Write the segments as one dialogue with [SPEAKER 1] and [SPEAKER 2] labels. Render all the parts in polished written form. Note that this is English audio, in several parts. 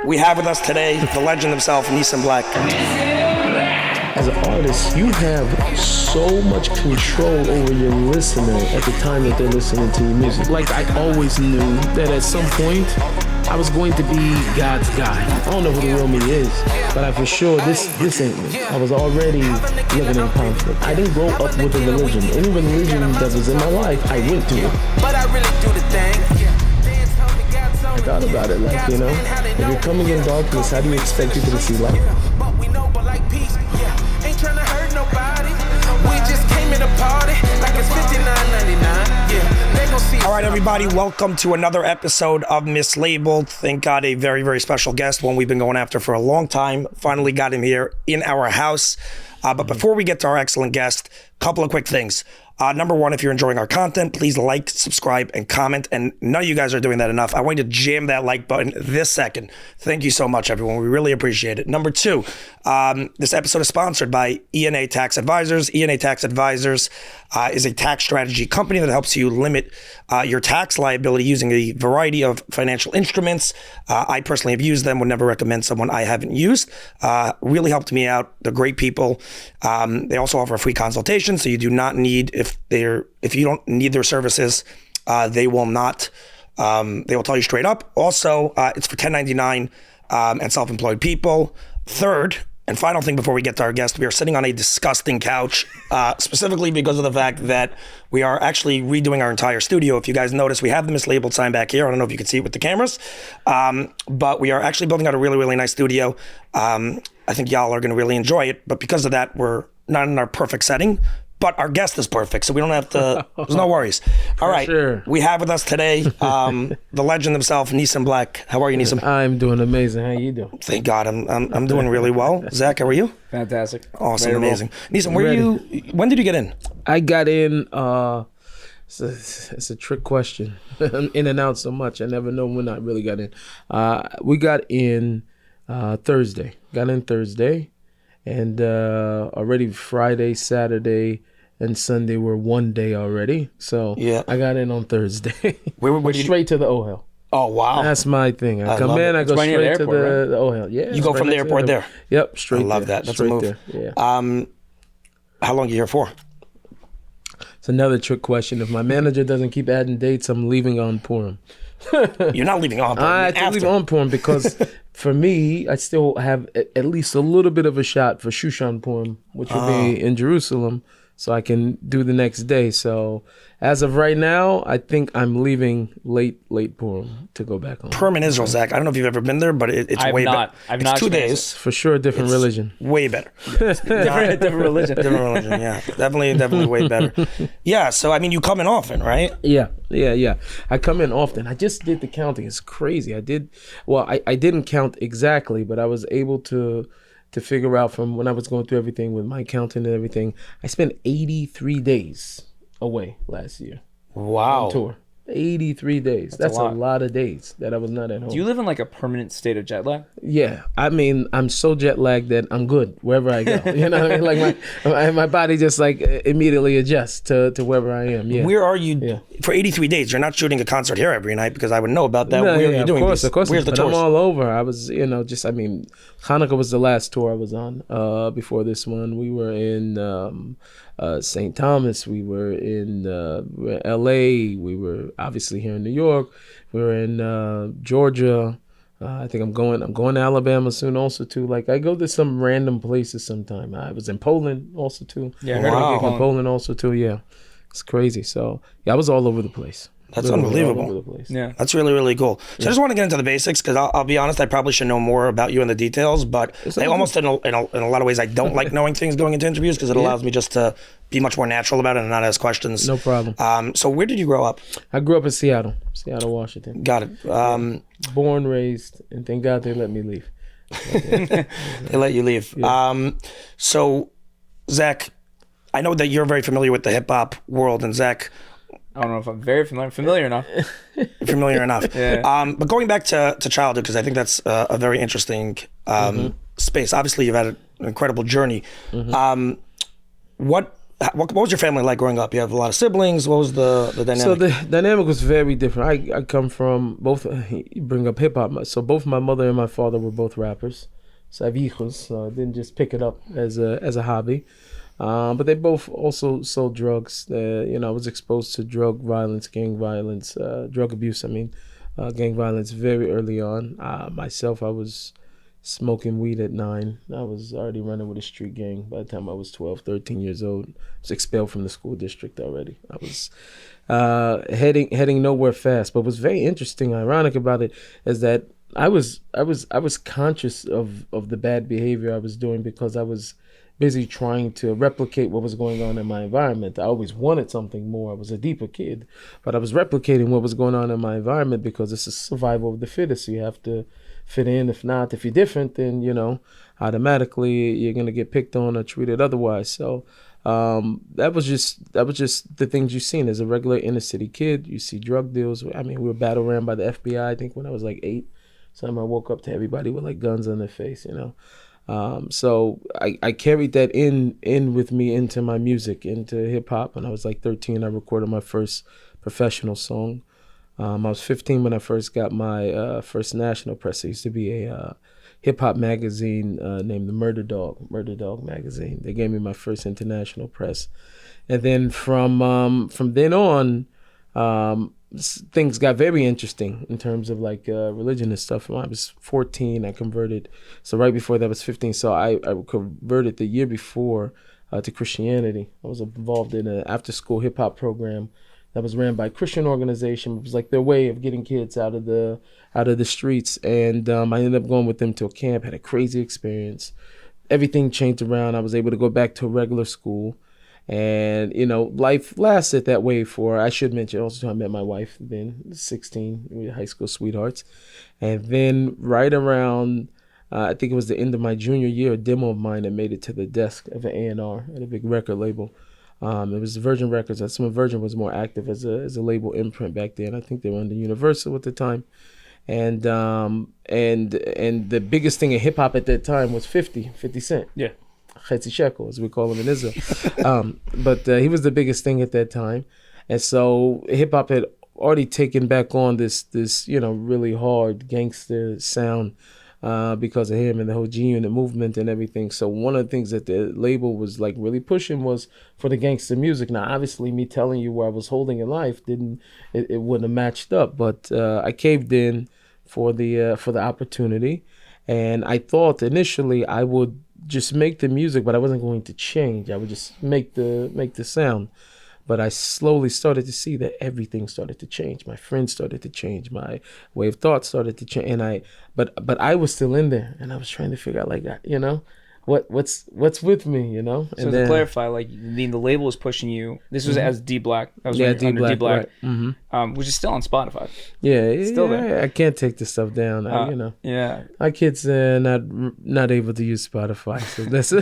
[SPEAKER 1] We have with us today the legend himself, Nissim Black.
[SPEAKER 2] As an artist, you have so much control over your listener at the time that they're listening to your music. Like, I always knew that at some point, I was going to be God's guy. I don't know who the real me is, but I for sure, this ain't me. I was already living in conflict. I didn't grow up with a religion. Any religion that was in my life, I went to it.
[SPEAKER 3] But I really do the thing.
[SPEAKER 2] I thought about it like, you know, if you're coming in darkness, how do you expect people to see light?
[SPEAKER 3] But we know, but like peace, yeah. Ain't trying to hurt nobody. We just came in to party like it's $59.99. Yeah, they gon' see.
[SPEAKER 1] All right, everybody, welcome to another episode of Mislabeled. Thank God, a very, very special guest, one we've been going after for a long time. Finally got him here in our house. But before we get to our excellent guest, a couple of quick things. Number one, if you're enjoying our content, please like, subscribe, and comment. And none of you guys are doing that enough. I want you to jam that like button this second. Thank you so much, everyone. We really appreciate it. Number two, this episode is sponsored by ENA Tax Advisors. ENA Tax Advisors is a tax strategy company that helps you limit your tax liability using a variety of financial instruments. I personally have used them, would never recommend someone I haven't used. Really helped me out. They're great people. They also offer a free consultation, so you do not need, if you don't need their services, they will not. They will tell you straight up. Also, it's for 1099 and self-employed people. Third and final thing before we get to our guest, we are sitting on a disgusting couch, specifically because of the fact that we are actually redoing our entire studio. If you guys notice, we have the mislabeled sign back here. I don't know if you can see it with the cameras, but we are actually building out a really, really nice studio. I think y'all are going to really enjoy it, but because of that, we're not in our perfect setting. But our guest is perfect, so we don't have to, there's no worries. All right,
[SPEAKER 2] sure.
[SPEAKER 1] We have with us today the legend himself, Nissim Black. How are you, Nissim?
[SPEAKER 2] I'm doing amazing. How you doing?
[SPEAKER 1] Thank God, I'm doing really well. Zach, how are you?
[SPEAKER 4] Fantastic.
[SPEAKER 1] Awesome, amazing. Nissim, when did you get in?
[SPEAKER 2] I got in, it's a trick question. I'm in and out so much, I never know when I really got in. We got in Thursday. Got in Thursday, and already Friday, Saturday, and Sunday were one day already. So yeah. I got in on Thursday. Where straight to the OHEL.
[SPEAKER 1] Oh, wow.
[SPEAKER 2] That's my thing. I come in, I go straight to the OHEL. Yeah.
[SPEAKER 1] You go from the airport there?
[SPEAKER 2] Yep, straight there.
[SPEAKER 1] I love that. That's a move.
[SPEAKER 2] There. Yeah.
[SPEAKER 1] How long are you here for?
[SPEAKER 2] It's another trick question. If my manager doesn't keep adding dates, I'm leaving on Purim.
[SPEAKER 1] You're not leaving on Purim.
[SPEAKER 2] I have to leave on Purim because for me, I still have at least a little bit of a shot for Shushan Purim, which will be in Jerusalem, so I can do the next day. So as of right now, I think I'm leaving late Purim to go back home.
[SPEAKER 1] Purim in Israel, Zach. I don't know if you've ever been there, but it's way better.
[SPEAKER 4] I've
[SPEAKER 1] it's
[SPEAKER 4] not
[SPEAKER 1] 2 days.
[SPEAKER 2] For sure, different religion.
[SPEAKER 1] Way better.
[SPEAKER 4] different religion.
[SPEAKER 1] Different religion, yeah. Definitely way better. Yeah, so I mean, you come in often, right?
[SPEAKER 2] Yeah. I come in often. I just did the counting. It's crazy. I didn't count exactly, but I was able to figure out from when I was going through everything with my counting and everything. I spent 83 days away last year.
[SPEAKER 1] Wow.
[SPEAKER 2] On tour. 83 days. That's a lot of days that I was not at home.
[SPEAKER 4] Do you live in like a permanent state of jet lag?
[SPEAKER 2] Yeah. I mean, I'm so jet lagged that I'm good wherever I go. You know what I mean? Like my body just like immediately adjusts to wherever I am. Yeah.
[SPEAKER 1] Where are you for 83 days? You're not shooting a concert here every night because I would know about that.
[SPEAKER 2] No,
[SPEAKER 1] Where are you doing this?
[SPEAKER 2] Of course.
[SPEAKER 1] Where's the tours?
[SPEAKER 2] I'm all over. I was, Hanukkah was the last tour I was on before this one. We were in St. Thomas. We were in LA. We were obviously here in New York. We were in Georgia. I think I'm going to Alabama soon also too. Like I go to some random places sometime. I was in Poland also too.
[SPEAKER 4] Yeah, I heard about
[SPEAKER 2] in Poland also too. Yeah, it's crazy. So yeah, I was all over the place.
[SPEAKER 1] That's unbelievable.
[SPEAKER 2] All over the place.
[SPEAKER 4] Yeah,
[SPEAKER 1] that's really, really cool. So I just want to get into the basics because I'll be honest, I probably should know more about you and the details, but I almost in a lot of ways I don't like knowing things going into interviews because it allows me just to be much more natural about it and not ask questions.
[SPEAKER 2] No problem.
[SPEAKER 1] So where did you grow up?
[SPEAKER 2] I grew up in Seattle, Washington.
[SPEAKER 1] Got it.
[SPEAKER 2] Born, raised, and thank God they let me leave.
[SPEAKER 1] They let you leave. Yeah. So Zach, I know that you're very familiar with the hip hop world, and Zach,
[SPEAKER 4] I don't know if I'm very familiar enough.
[SPEAKER 1] Familiar enough.
[SPEAKER 4] Yeah.
[SPEAKER 1] But going back to childhood, because I think that's a very interesting space. Obviously, you've had an incredible journey. What what was your family like growing up? You have a lot of siblings. What was the dynamic?
[SPEAKER 2] So the dynamic was very different. I come from both. You bring up hip hop. So both my mother and my father were both rappers. So I have hijos. So I didn't just pick it up as a hobby. But they both also sold drugs. I was exposed to drug violence, gang violence, drug abuse. Gang violence very early on. Myself, I was smoking weed at 9. I was already running with a street gang by the time I was 12, 13 years old. I was expelled from the school district already. I was heading nowhere fast. But what's very interesting, ironic about it, is that I was conscious of the bad behavior I was doing because I was busy trying to replicate what was going on in my environment. I always wanted something more. I was a deeper kid, but I was replicating what was going on in my environment because it's a survival of the fittest. So you have to fit in. If not, if you're different, then, automatically you're going to get picked on or treated otherwise. So that was just the things you've seen as a regular inner city kid. You see drug deals. We were battle ran by the FBI, I think, when I was like 8. So I woke up to everybody with like guns on their face, So I carried that in with me into my music, into hip hop. When I was like 13, I recorded my first professional song. I was 15 when I first got my first national press. It used to be a hip hop magazine named the Murder Dog magazine. They gave me my first international press, and then from then on, things got very interesting in terms of like religion and stuff. When I was 14, I converted. So right before that, I was 15. So I converted the year before to Christianity. I was involved in an after-school hip-hop program that was ran by a Christian organization. It was like their way of getting kids out of the streets. And I ended up going with them to a camp, had a crazy experience. Everything changed around. I was able to go back to a regular school. And, life lasted that way I should mention also I met my wife then, 16, we were high school sweethearts. And then right around, I think it was the end of my junior year, a demo of mine that made it to the desk of an A&R at a big record label. It was Virgin Records. Virgin was more active as a label imprint back then. I think they were under Universal at the time. And the biggest thing in hip hop at that time was 50 Cent.
[SPEAKER 4] Yeah.
[SPEAKER 2] Chetzi Shekel, as we call him in Israel. But he was the biggest thing at that time. And so hip hop had already taken back on this really hard gangster sound because of him and the whole G-Unit movement and everything. So one of the things that the label was like really pushing was for the gangster music. Now, obviously, me telling you where I was holding in life it wouldn't have matched up. But I caved in for the opportunity, and I thought initially I would just make the music, but I wasn't going to change. I would just make the sound. But I slowly started to see that everything started to change. My friends started to change. My way of thought started to change. And but I was still in there, and I was trying to figure out, what's with me,
[SPEAKER 4] So
[SPEAKER 2] and
[SPEAKER 4] to clarify, the label was pushing you. This was as D Black. That was
[SPEAKER 2] D Black,
[SPEAKER 4] Black,
[SPEAKER 2] right.
[SPEAKER 4] Which is still on Spotify.
[SPEAKER 2] Yeah, it's
[SPEAKER 4] still there.
[SPEAKER 2] I can't take this stuff down.
[SPEAKER 4] Yeah.
[SPEAKER 2] My kids are not able to use Spotify, so that's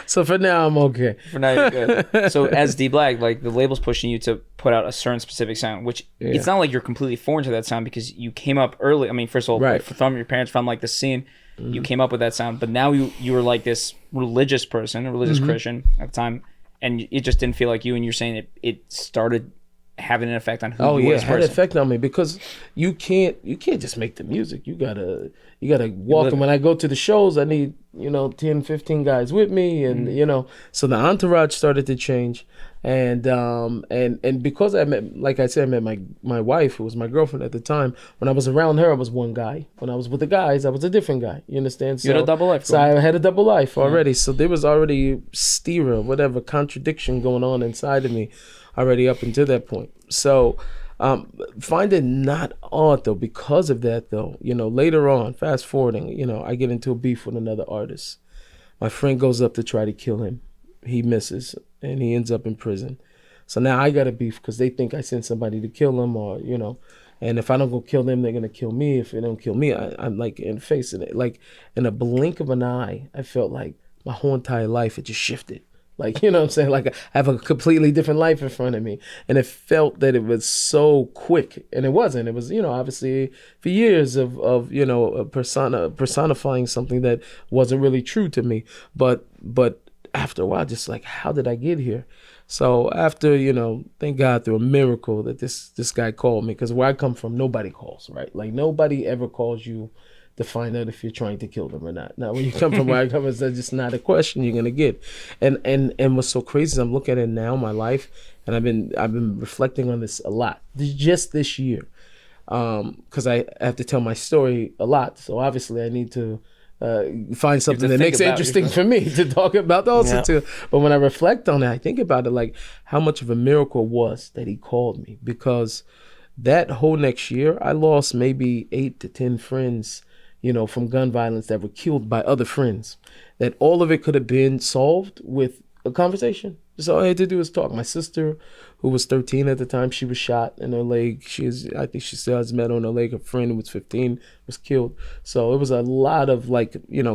[SPEAKER 2] so for now I'm okay.
[SPEAKER 4] For now you're good. So as D Black, the label's pushing you to put out a certain specific sound, which it's not like you're completely foreign to that sound because you came up early. I mean, first of all,
[SPEAKER 2] right.
[SPEAKER 4] From your parents, from the scene. You came up with that sound, but now you were like this religious person, a religious Christian at the time, and it just didn't feel like you. And you're saying it started having an effect on who you were as a person.
[SPEAKER 2] It had an effect on me because you can't just make the music. You gotta walk. And when I go to the shows, I need 10, 15 guys with me, and so the entourage started to change. And because I met, like I said, I met my wife, who was my girlfriend at the time. When I was around her, I was one guy. When I was with the guys, I was a different guy. You understand? So,
[SPEAKER 4] you had a double life.
[SPEAKER 2] So I had a double life already. So there was already whatever contradiction going on inside of me already up until that point. So find it not odd though, because of that though, later on, fast forwarding, I get into a beef with another artist. My friend goes up to try to kill him. He misses, and he ends up in prison. So now I got a beef because they think I sent somebody to kill him, or and if I don't go kill them, they're gonna kill me. If they don't kill me, I'm like in facing it. Like in a blink of an eye, I felt like my whole entire life had just shifted. Like, what I'm saying? Like I have a completely different life in front of me. And it felt that it was so quick. And it wasn't. It was, obviously for years of personifying something that wasn't really true to me. But after a while, just like, how did I get here? So after, thank God through a miracle that this guy called me, because where I come from, nobody calls, right? Like nobody ever calls you to find out if you're trying to kill them or not. Now, when you come from where I come, it's just not a question you're gonna get. And what's so crazy is I'm looking at it now in my life, and I've been reflecting on this a lot, just this year, because I have to tell my story a lot. So obviously, I need to find something that makes it interesting for me to talk about also too. But when I reflect on it, I think about it like how much of a miracle it was that he called me, because that whole next year I lost maybe 8 to 10 friends, from gun violence that were killed by other friends. That all of it could have been solved with a conversation. Just all I had to do was talk. My sister, who was 13 at the time, she was shot in her leg. I think she still has metal in her leg. Her friend, who was 15, was killed. So it was a lot of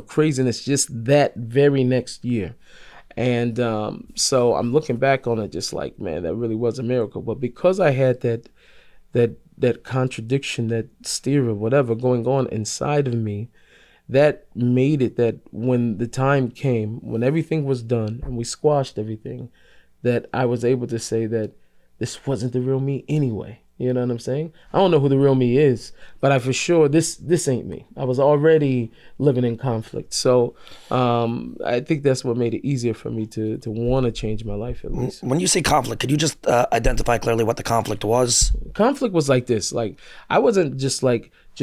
[SPEAKER 2] craziness just that very next year. And so I'm looking back on it just like, man, that really was a miracle. But because I had that contradiction, that steer or whatever going on inside of me, that made it that when the time came, when everything was done and we squashed everything, that I was able to say that this wasn't the real me anyway. You know what I'm saying? I don't know who the real me is, but I for sure, this ain't me. I was already living in conflict. So I think that's what made it easier for me to want to change my life at least.
[SPEAKER 1] When you say conflict, could you just identify clearly what the conflict was?
[SPEAKER 2] Conflict was like this. Like, I wasn't just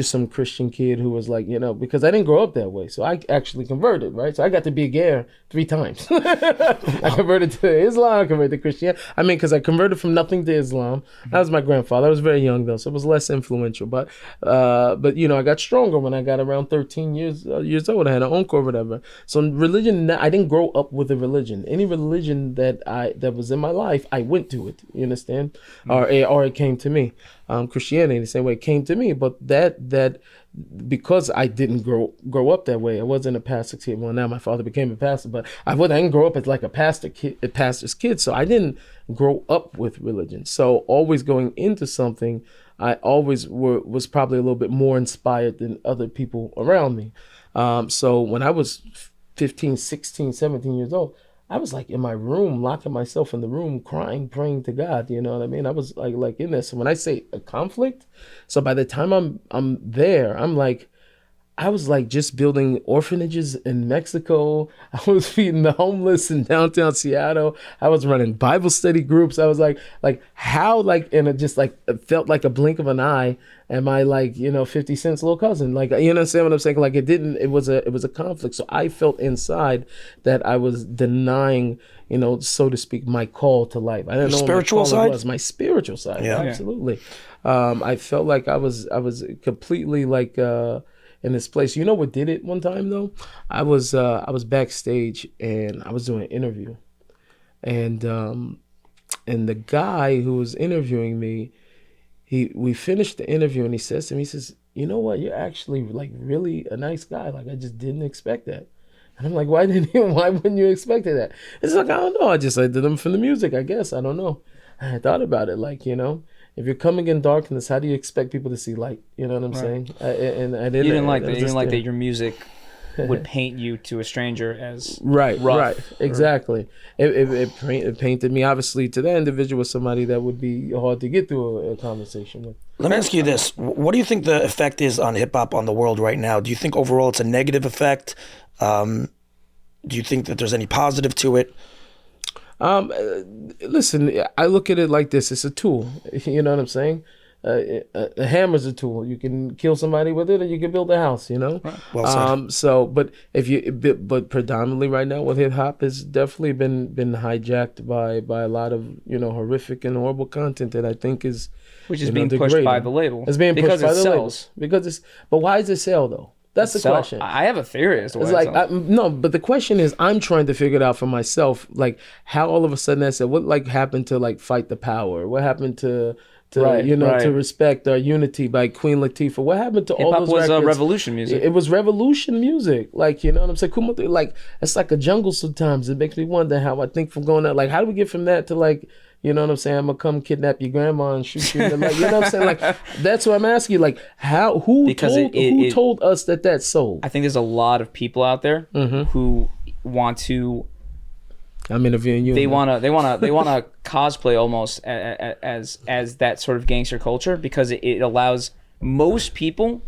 [SPEAKER 2] some Christian kid who was like, because I didn't grow up that way. So I actually converted, right? So I got to be a Ger 3 times. I converted to Islam, I converted to Christianity. because I converted from nothing to Islam. That was my grandfather. I was very young though, so it was less influential. But I got stronger when I got around 13 years old. I had an uncle or whatever. So religion, I didn't grow up with a religion. Any religion that was in my life, I went to it. You understand? Mm-hmm. Or it came to me. Christianity the same way it came to me, but that because I didn't grow up that way, I wasn't a pastor's kid. Well, now my father became a pastor, but I didn't grow up as like a pastor's kid, so I didn't grow up with religion. So always going into something, I always was probably a little bit more inspired than other people around me. So when I was 15, 16, 17 years old, I was like in my room, locking myself in the room, crying, praying to God. You know what I mean? I was like in this. So when I say a conflict, so by the time I'm there, I was like just building orphanages in Mexico. I was feeding the homeless in downtown Seattle. I was running Bible study groups. I was like how, and it just it felt like a blink of an eye. Am I 50 Cent's little cousin? You understand what I'm saying? It was a conflict. So I felt inside that I was denying, so to speak, my call to life. I didn't know
[SPEAKER 1] spiritual
[SPEAKER 2] what my
[SPEAKER 1] side?
[SPEAKER 2] was, my spiritual side.
[SPEAKER 1] Yeah.
[SPEAKER 2] Absolutely. I felt like I was completely in this place. You know what did it one time though? I was backstage and I was doing an interview, and the guy who was interviewing me, we finished the interview and he says to me, he says, "You know what? You're actually really a nice guy. I just didn't expect that." And I'm like, why wouldn't you expect that? It's like, I don't know. I did them from the music, I guess. I don't know. And I thought about it, if you're coming in darkness, how do you expect people to see light? You know what I'm saying? And I didn't.
[SPEAKER 4] You didn't like that. You didn't like that your music would paint you to a stranger as
[SPEAKER 2] rough. Right.
[SPEAKER 4] Or,
[SPEAKER 2] exactly. It painted me, obviously, to that individual as somebody that would be hard to get through a conversation with.
[SPEAKER 1] Let me ask you this. What do you think the effect is on hip-hop on the world right now? Do you think overall it's a negative effect? Do you think that there's any positive to it?
[SPEAKER 2] Listen, I look at it like this. It's a tool. You know what I'm saying? A hammer's a tool. You can kill somebody with it, or you can build a house. Right.
[SPEAKER 1] Well said.
[SPEAKER 2] But predominantly right now with hip hop has definitely been hijacked by a lot of horrific and horrible content that I think is
[SPEAKER 4] which is being pushed by the label.
[SPEAKER 2] It's being pushed by the
[SPEAKER 4] sells.
[SPEAKER 2] Labels but why does it sell though? That's the question.
[SPEAKER 4] I have a theory as to why
[SPEAKER 2] it's no, but the question is, I'm trying to figure it out for myself. How all of a sudden I said, what happened to Fight the Power? What happened to to Respect Our Unity by Queen Latifah? What happened to all those records?
[SPEAKER 4] Hip-hop was revolution music.
[SPEAKER 2] It was revolution music. You know what I'm saying? It's like a jungle sometimes. It makes me wonder how I think from going out. How do we get from that to you know what I'm saying? I'm gonna come kidnap your grandma and shoot you. You know what I'm saying? That's what I'm asking you. Who told us that that's sold?
[SPEAKER 4] I think there's a lot of people out there who want to
[SPEAKER 2] I'm interviewing you.
[SPEAKER 4] They wanna cosplay almost as that sort of gangster culture, because it allows most people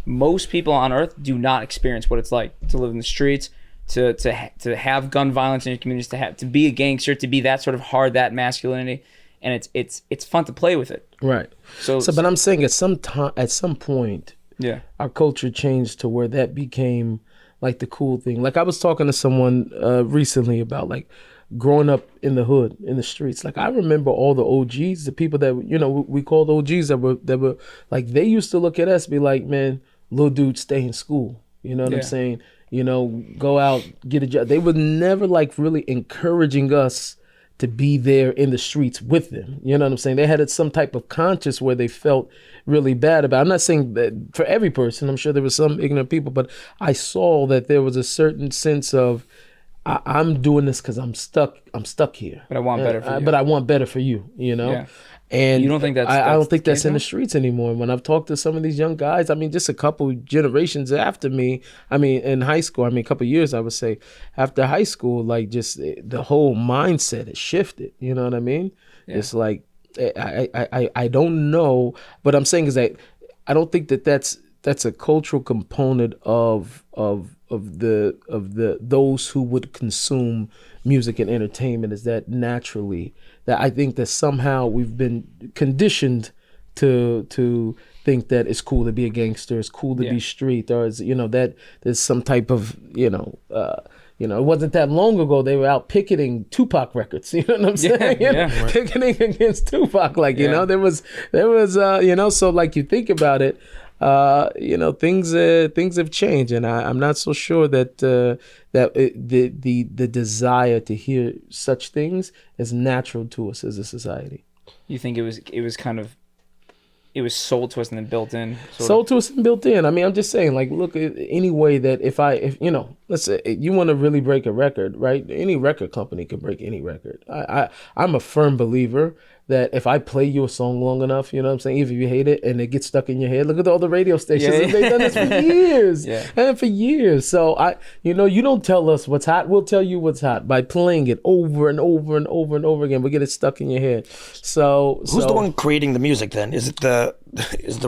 [SPEAKER 4] on Earth do not experience what it's like to live in the streets, to have gun violence in your communities, to be a gangster, to be that sort of hard, that masculinity, and it's fun to play with it.
[SPEAKER 2] Right. So but I'm saying at some point, yeah, our culture changed to where that became like the cool thing. Like I was talking to someone recently about like growing up in the hood, in the streets. Like I remember all the OGs, the people that we called OGs that were like, they used to look at us, be like, man, little dude, stay in school. You know what I'm saying? Go out, get a job. They were never like really encouraging us to be there in the streets with them. You know what I'm saying? They had some type of conscience where they felt really bad about it. I'm not saying that for every person. I'm sure there was some ignorant people, but I saw that there was a certain sense of, I'm doing this because I'm stuck here.
[SPEAKER 4] But I want better for you.
[SPEAKER 2] But I want better for you, Yeah. And
[SPEAKER 4] you don't think
[SPEAKER 2] I don't think that's in the streets anymore. When I've talked to some of these young guys, I mean, just a couple generations after me, I mean, in high school, a couple of years, I would say, after high school, like just the whole mindset has shifted. You know what I mean? Yeah. It's like, I don't know. What I'm saying is that I don't think that's a cultural component of those who would consume music and entertainment, is that naturally that I think that somehow we've been conditioned to think that it's cool to be a gangster, it's cool to be street, or that there's some type of it wasn't that long ago they were out picketing Tupac records. You know what I'm saying? Right. Picketing against Tupac, there was so like you think about it. Things have changed, and I'm not so sure that the desire to hear such things is natural to us as a society.
[SPEAKER 4] You think it was kind of, it was sold to us and then built in?
[SPEAKER 2] To us and built in. I mean, I'm just saying, like, look, any way that if let's say you want to really break a record, right? Any record company can break any record. I'm a firm believer that if I play you a song long enough, you know what I'm saying, even if you hate it and it gets stuck in your head, look at all the radio stations. Yeah. They've done this for years. And for years. So you don't tell us what's hot. We'll tell you what's hot by playing it over and over and over and over again. We get it stuck in your head. So
[SPEAKER 1] who's the one creating the music then? Is it the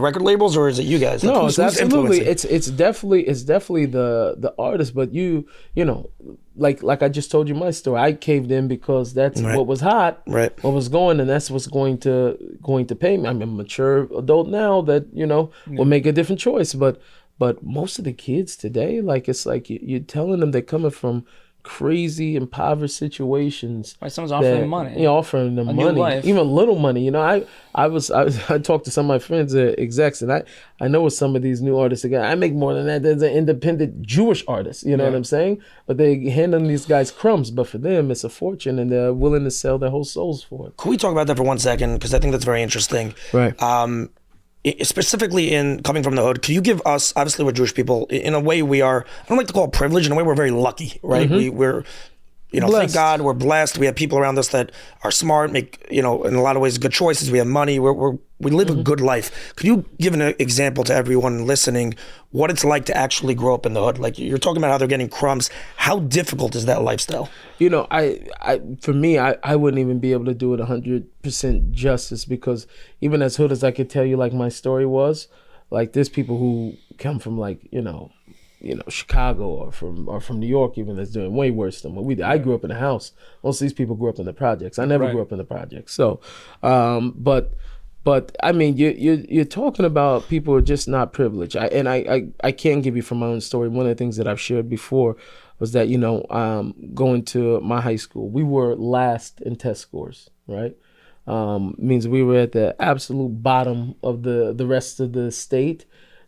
[SPEAKER 1] record labels, or is it you guys?
[SPEAKER 2] Like, no, it's absolutely. It's definitely the artist. But you know, like I just told you my story. I caved in because that's what was hot, right? What was going, and that's what's going to pay me. I'm a mature adult now that will make a different choice. But most of the kids today, like it's like you're telling them they're coming from crazy impoverished situations.
[SPEAKER 4] Right, someone's offering them money.
[SPEAKER 2] Offering them money, even little money. I talked to some of my friends, execs, and I know with some of these new artists again, I make more than that. There's an independent Jewish artist, you know what I'm saying? But they handing these guys crumbs, but for them it's a fortune, and they're willing to sell their whole souls for it.
[SPEAKER 1] Can we talk about that for 1 second? Because I think that's very interesting.
[SPEAKER 2] Right.
[SPEAKER 1] Specifically in coming from the hood, can you give us, obviously we're Jewish people, in a way we are, I don't like to call it privilege, in a way we're very lucky, right? Mm-hmm. We're blessed. Thank God we're blessed. We have people around us that are smart, make, in a lot of ways good choices. We have money. We live a good life. Could you give an example to everyone listening what it's like to actually grow up in the hood? Like you're talking about how they're getting crumbs. How difficult is that lifestyle?
[SPEAKER 2] For me, I wouldn't even be able to do it 100% justice, because even as hood as I could tell you, like my story was, like there's people who come from like, Chicago or from New York even, that's doing way worse than what we did. I grew up in a house. Most of these people grew up in the projects. I never grew up in the projects. So, but I mean, you're talking about people who are just not privileged. I can give you from my own story. One of the things that I've shared before was that, going to my high school, we were last in test scores, right? Means we were at the absolute bottom of the rest of the state.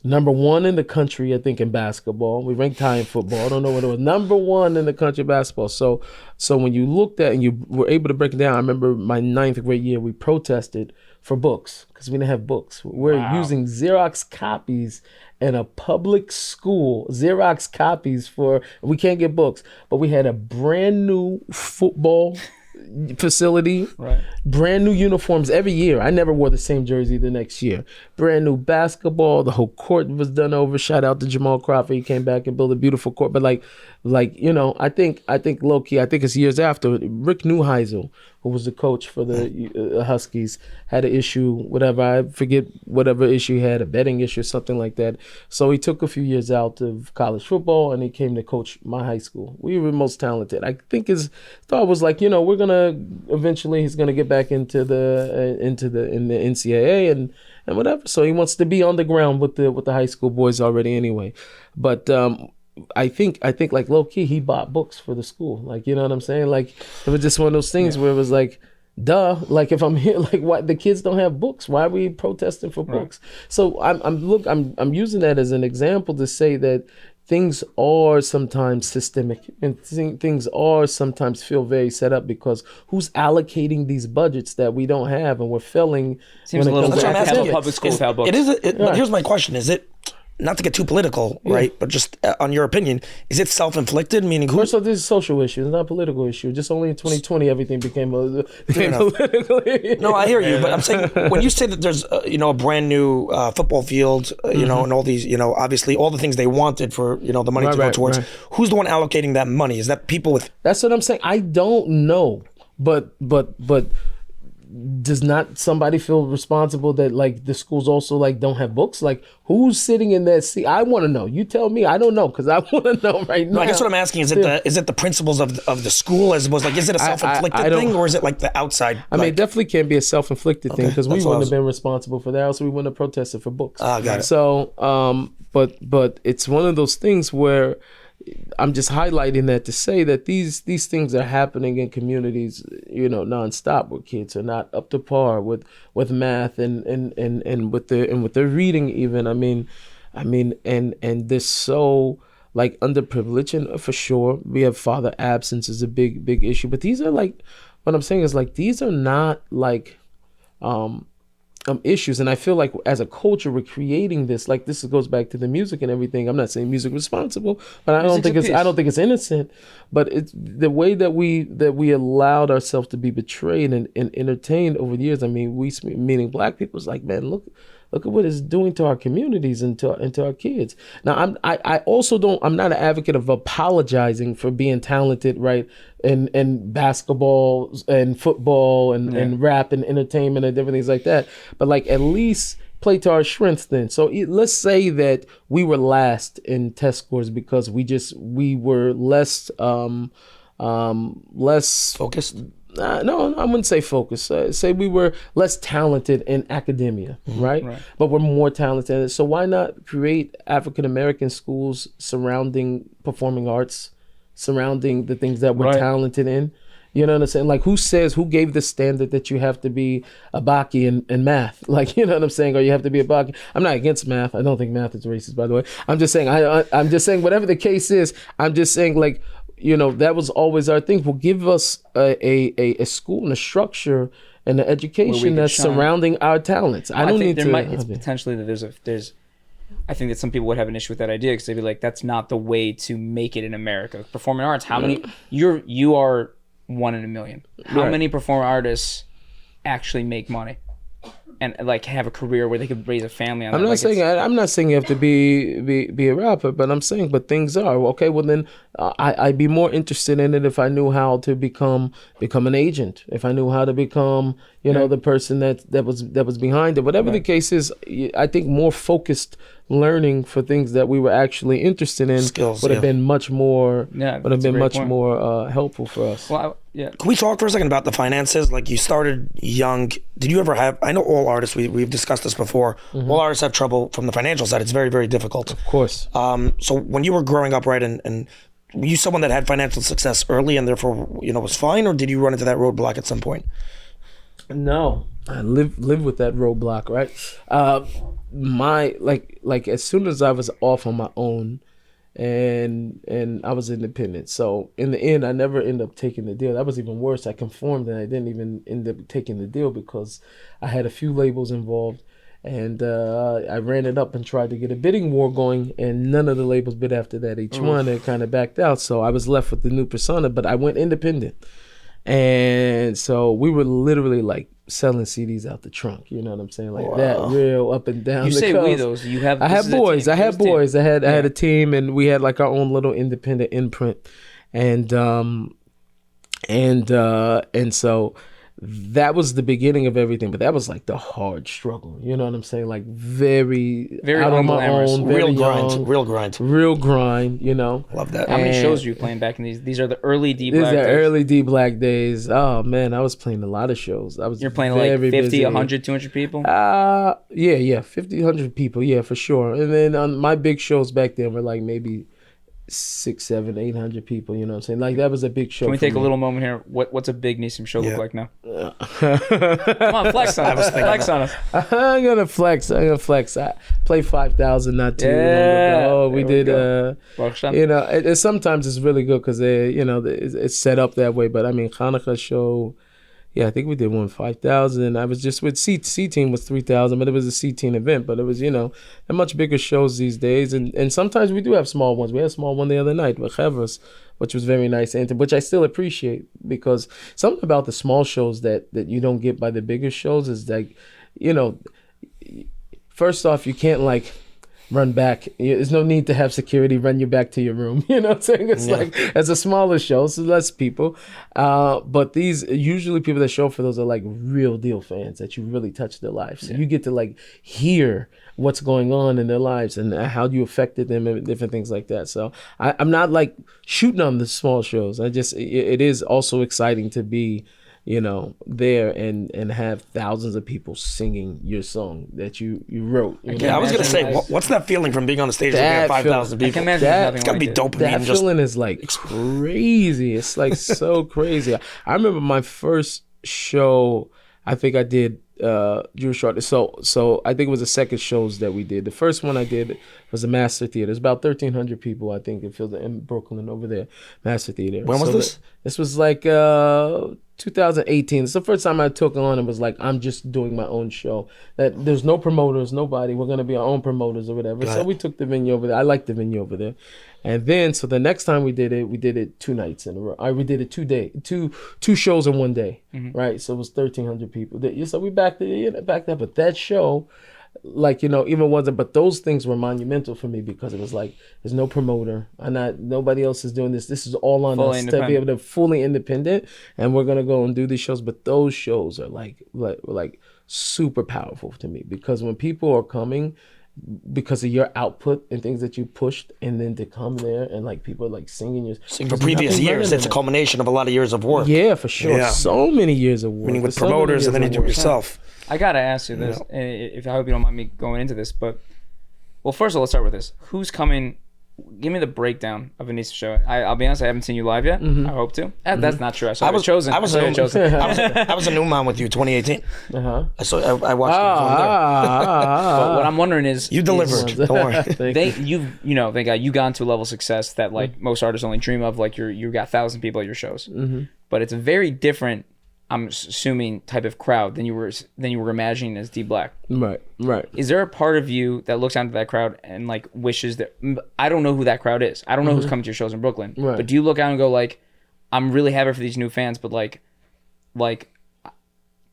[SPEAKER 2] Number 1 in the country, I think, in basketball. We ranked high in football. I don't know what it was. Number 1 in the country in basketball. So when you looked at and you were able to break it down, I remember my 9th grade year, we protested for books because we didn't have books. We're using Xerox copies in a public school. Xerox copies we can't get books. But we had a brand new football facility.
[SPEAKER 4] Right.
[SPEAKER 2] Brand new uniforms every year. I never wore the same jersey the next year. Brand new basketball. The whole court was done over. Shout out to Jamal Crawford. He came back and built a beautiful court. But like I think low key. I think it's years after Rick Neuheisel, who was the coach for the Huskies, had an issue. Whatever, I forget whatever issue he had, a betting issue, something like that. So he took a few years out of college football and he came to coach my high school. We were most talented. I think his thought was like, we're gonna eventually he's gonna get back into the NCAA and whatever. So he wants to be on the ground with the high school boys already anyway. But I think like low key he bought books for the school. Like, you know what I'm saying? Like it was just one of those things where it was like, duh, like if I'm here, like why the kids don't have books? Why are we protesting for books? So I'm using that as an example to say that things are sometimes systemic and things are sometimes feel very set up because who's allocating these budgets that we don't have and we're failing.
[SPEAKER 4] Seems a little
[SPEAKER 1] That's what I'm asking you.
[SPEAKER 4] public school without books.
[SPEAKER 1] But here's my question: is it? Not to get too political, right? But just on your opinion, is it self-inflicted? Meaning, who?
[SPEAKER 2] So this is a social issue. It's not a political issue. Just only in 2020 everything became political.
[SPEAKER 1] No, I hear you, but I'm saying when you say that there's a brand new football field, and all these, obviously all the things they wanted for the money to go towards. Right. Who's the one allocating that money? Is that people with?
[SPEAKER 2] That's what I'm saying. I don't know, but. Does not somebody feel responsible that like the schools also like don't have books? Like who's sitting in that seat? I want to know. You tell me. I don't know because I want to know right now.
[SPEAKER 1] No, I guess what I'm asking is it the principals of the school as opposed is it a self-inflicted thing or is it like the outside?
[SPEAKER 2] I mean, it definitely can be a self-inflicted thing because we wouldn't have been responsible for that, else we wouldn't have protested for books.
[SPEAKER 1] Got it.
[SPEAKER 2] So, but it's one of those things where. I'm just highlighting that to say that these things are happening in communities, nonstop, where kids are not up to par with math and with their reading even. I mean, and they're so like underprivileged, and for sure we have father absence is a big issue. But these are like, what I'm saying is like these are not like issues, and I feel like as a culture we're creating this. Like this goes back to the music and everything. I'm not saying music responsible, but I don't think it's innocent. But it's the way that we allowed ourselves to be betrayed and entertained over the years. I mean, we meaning black people is like, man, look at what it's doing to our communities and to our kids. Now, I'm not an advocate of apologizing for being talented, right? And basketball and football and rap and entertainment and different things like that. But like at least play to our strengths then. So let's say that we were last in test scores because we were less
[SPEAKER 1] focused.
[SPEAKER 2] No, I wouldn't say focus. Say we were less talented in academia, right? But we're more talented. So why not create African American schools surrounding performing arts, surrounding the things that we're talented in? You know what I'm saying? Like who gave the standard that you have to be a Baki in math? Like, you know what I'm saying? Or you have to be a Baki. I'm not against math. I don't think math is racist, by the way. I'm just saying, I'm just saying whatever the case is, I'm just saying like, that was always our thing. Will give us a school and a structure and an education that's surrounding our talents. I think it's
[SPEAKER 4] potentially that there's. I think that some people would have an issue with that idea because they'd be like, that's not the way to make it in America. Performing arts. How many? You are 1 in a million. How many performing artists actually make money? And like have a career where they could raise a family on
[SPEAKER 2] I'm not saying you have to be a rapper, but I'm saying things are okay. Well then, I'd be more interested in it if I knew how to become an agent. If I knew how to become the person that was behind it. Whatever the case is, I think more focused learning for things that we were actually interested in would have been much more more helpful for us.
[SPEAKER 4] Well,
[SPEAKER 1] Can we talk for a second about the finances? Like you started young. Did you ever have? I know all artists. We've discussed this before. All artists have trouble from the financial side. It's very, very difficult.
[SPEAKER 2] Of course.
[SPEAKER 1] So when you were growing up, right, and were you someone that had financial success early and therefore was fine, or did you run into that roadblock at some point?
[SPEAKER 2] No, I live with that roadblock, right? My like as soon as I was off on my own, and I was independent. So in the end, I never ended up taking the deal. That was even worse. I conformed and I didn't even end up taking the deal because I had a few labels involved. And I ran it up and tried to get a bidding war going, and none of the labels bid after that. Each one, they kind of backed out. So I was left with the new persona, but I went independent. And so we were literally like selling CDs out the trunk. You know what I'm saying? Like that, real up and down.
[SPEAKER 4] You
[SPEAKER 2] the
[SPEAKER 4] say
[SPEAKER 2] coast.
[SPEAKER 4] we those. You have.
[SPEAKER 2] I had boys. I had boys. I had a team, and we had like our own little independent imprint, and so that was the beginning of everything. But that was like the hard struggle. You know what I'm saying? Like very out on my own, very young, real grind. You know.
[SPEAKER 1] Love that.
[SPEAKER 4] How many shows were you playing back in these? These are the early D Black days.
[SPEAKER 2] Early D Black days. Oh man, I was playing a lot of shows. You're
[SPEAKER 4] playing like 50, 100, 200 people?
[SPEAKER 2] Yeah, 50, 100 people, yeah, for sure. And then on my big shows back then were like maybe 600, 700, 800 people, you know what I'm saying? Like that was a big show.
[SPEAKER 4] Can we take a little moment here? What's a big Nissim show look like now? Come on, flex on us. Flex on us.
[SPEAKER 2] I'm gonna flex. I played 5,000 not too long ago. We did you know, sometimes it's really good because it's set up that way. But I mean, Hanukkah show, yeah, I think we did one 5,000. I was just with C Team was 3,000, but it was a C Team event. But it was, they're much bigger shows these days. And sometimes we do have small ones. We had a small one the other night with Chevros, which was very nice, and which I still appreciate, because something about the small shows that you don't get by the bigger shows is like, first off, you can't like run back. There's no need to have security run you back to your room. You know what I'm saying? It's like, as a smaller show, so less people. But these, usually people that show up for those are like real deal fans that you really touch their lives. So you get to like hear what's going on in their lives and how you affected them and different things like that. So I'm not like shooting on the small shows. It is also exciting to be, there and have thousands of people singing your song that you wrote.
[SPEAKER 1] I was gonna say, what's that feeling from being on the stage with 5,000 people?
[SPEAKER 4] I can imagine
[SPEAKER 1] it's gotta be dopamine.
[SPEAKER 2] That feeling is like crazy. It's like so crazy. I remember my first show. I think I did Jewish artists. So I think it was the second shows that we did. The first one I did was a Master Theater. It's about 1,300 people, I think, in Brooklyn over there. Master Theater.
[SPEAKER 1] When was this?
[SPEAKER 2] This was like 2018. It's the first time I took on and was like, I'm just doing my own show. That there's no promoters, nobody. We're gonna be our own promoters or whatever. So we took the venue over there. I liked the venue over there. And then, so the next time we did it 2 nights in a row. We did it 2 days, two shows in one day, right? So it was 1,300 people. So we backed up. But that show, like, even wasn't, but those things were monumental for me because it was like, there's no promoter. Nobody else is doing this. This is all on us to be able to fully independent. And we're going to go and do these shows. But those shows are like super powerful to me, because when people are coming, because of your output and things that you pushed, and then to come there and like people are like singing
[SPEAKER 1] for previous years, it's a culmination of a lot of years of work.
[SPEAKER 2] Yeah, for sure. Yeah. So many years of work.
[SPEAKER 1] Meaning with promoters, and then you do it yourself.
[SPEAKER 4] I gotta ask you this, if I hope you don't mind me going into this, but well, first of all, let's start with this. Who's coming? Give me the breakdown of a Nissim show. I'll be honest, I haven't seen you live yet. I hope to. That's not true. I was chosen. I was a
[SPEAKER 1] new man with you 2018. I watched it from there.
[SPEAKER 4] But what I'm wondering is,
[SPEAKER 1] you delivered. Don't worry.
[SPEAKER 4] You got into a level of success that like most artists only dream of. Like you got 1,000 people at your shows, but it's a very different, I'm assuming, type of crowd than you were imagining as D Black.
[SPEAKER 2] Right.
[SPEAKER 4] Is there a part of you that looks out into that crowd and like wishes that, I don't know who that crowd is. I don't know who's coming to your shows in Brooklyn. Right. But do you look out and go like, I'm really happy for these new fans, but like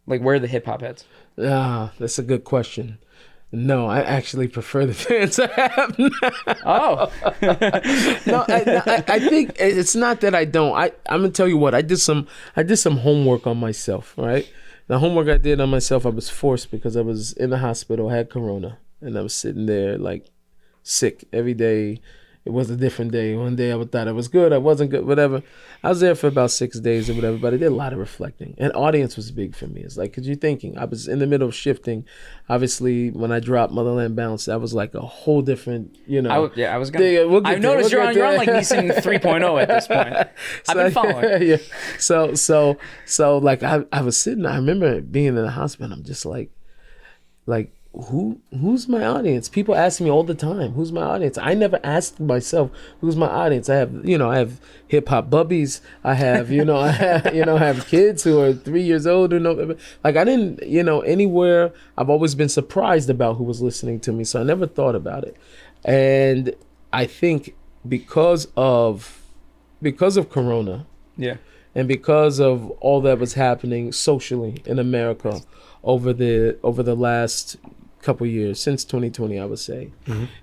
[SPEAKER 4] where are the hip hop heads?
[SPEAKER 2] That's a good question. No, I actually prefer the fans I have now.
[SPEAKER 4] Oh.
[SPEAKER 2] No, I think it's not that I don't. I'm gonna tell you what, I did some homework on myself, right? The homework I did on myself, I was forced because I was in the hospital, I had corona, and I was sitting there like sick every day. It was a different day. One day I thought I was good, I wasn't good, whatever. I was there for about 6 days or whatever, but I did a lot of reflecting. And audience was big for me. It's like, because you're thinking, I was in the middle of shifting. Obviously, when I dropped Motherland Bounce, that was like a whole different,
[SPEAKER 4] I was gonna. I've noticed you're on like Nissim 3.0 at this point. I've been following.
[SPEAKER 2] Yeah. So like I was sitting. I remember being in the hospital. I'm just like. Who's my audience? People ask me all the time, who's my audience? I never asked myself, who's my audience? I have hip hop bubbies. I have, I have kids who are 3 years old who know, like I didn't, anywhere. I've always been surprised about who was listening to me. So I never thought about it. And I think because of Corona, And because of all that was happening socially in America over the last couple years, since 2020, I would say,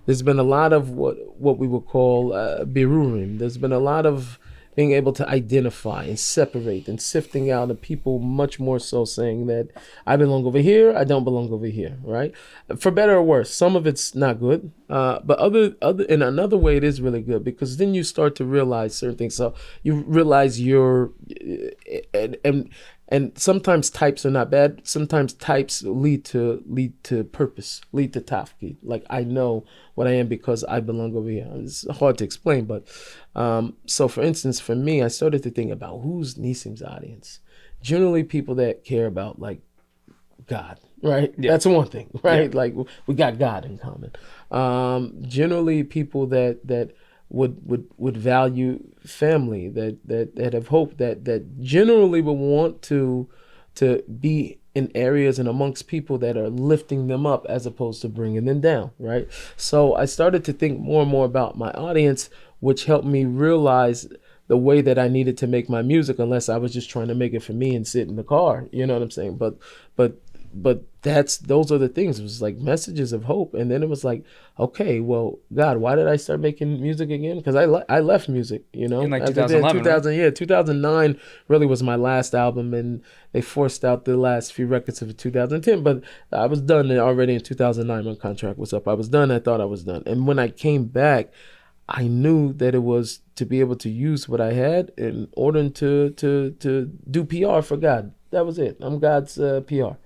[SPEAKER 2] there's been a lot of what we would call birurim. There's been a lot of being able to identify and separate and sifting out, and people much more so saying that I belong over here, I don't belong over here, right? For better or worse. Some of it's not good, but other in another way it is really good, because then you start to realize certain things. So you realize and sometimes types are not bad. Sometimes types lead to purpose, lead to tafkid. Like, I know what I am because I belong over here. It's hard to explain, but so for instance, for me, I started to think about who's Nissim's audience. Generally, people that care about like God, right? Yeah. That's one thing, right? Yeah. Like, we got God in common. Generally, people that would value family, that have hope, that generally would want to be in areas and amongst people that are lifting them up as opposed to bringing them down, right? So I started to think more and more about my audience, which helped me realize the way that I needed to make my music, unless I was just trying to make it for me and sit in the car, you know what I'm saying? But those are the things. It was like messages of hope. And then it was like, okay, well, God, why did I start making music again? Because I left music, you know,
[SPEAKER 4] in like 2011,
[SPEAKER 2] 2000,
[SPEAKER 4] right?
[SPEAKER 2] Yeah, 2009 really was my last album, and they forced out the last few records of 2010. But I was done already in 2009. My contract was up. I was done. I thought I was done. And when I came back, I knew that it was to be able to use what I had in order to do PR for God. That was it. I'm God's PR.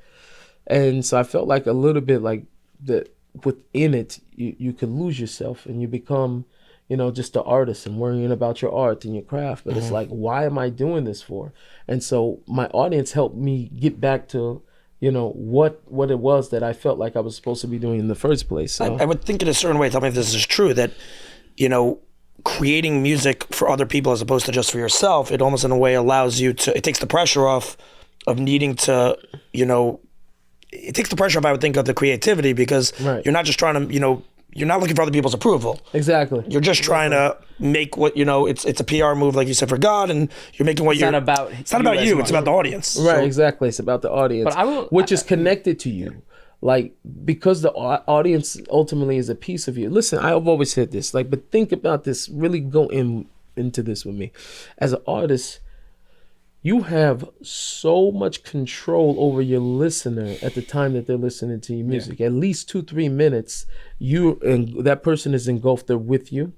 [SPEAKER 2] And so I felt like a little bit like that within it, you could lose yourself and you become, you know, just an artist and worrying about your art and your craft. But it's like, why am I doing this for? And so my audience helped me get back to, you know, what it was that I felt like I was supposed to be doing in the first place. So
[SPEAKER 1] I would think in a certain way, tell me if this is true, that, you know, creating music for other people as opposed to just for yourself, it almost in a way allows you to, it takes the pressure off of needing to, you know, it takes the pressure off, I would think, of the creativity, because you're not just trying to, you know, you're not looking for other people's approval.
[SPEAKER 2] Exactly.
[SPEAKER 1] You're just trying to make what, you know, it's a PR move, like you said, for God, and you're making what
[SPEAKER 4] it's not about
[SPEAKER 1] you, it's about the audience.
[SPEAKER 2] Right, so, exactly. It's about the audience, which is connected to you. Like, because the audience ultimately is a piece of you. Listen, I've always said this, like, but think about this, really go into this with me. As an artist, you have so much control over your listener at the time that they're listening to your music. At least 2-3 minutes, you and that person is engulfed there with you,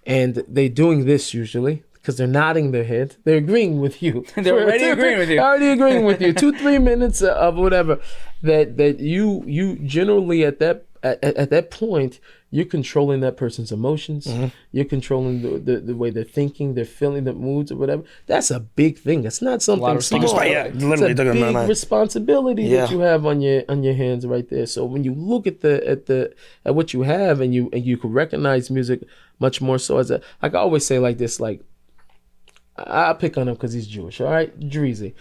[SPEAKER 2] and they're doing this usually because they're nodding their head. They're agreeing with you.
[SPEAKER 4] They're already agreeing with you.
[SPEAKER 2] Already agreeing with you. 2-3 minutes of whatever that you generally at that point, you're controlling that person's emotions. You're controlling the way they're thinking, they're feeling, the moods or whatever. That's a big thing. It's not something small.
[SPEAKER 1] Literally,
[SPEAKER 2] it's a big responsibility that you have on your hands right there. So when you look at what you have, and you can recognize music much more so as like I always say like this, like, I'll pick on him because he's Jewish, all right? Dreezy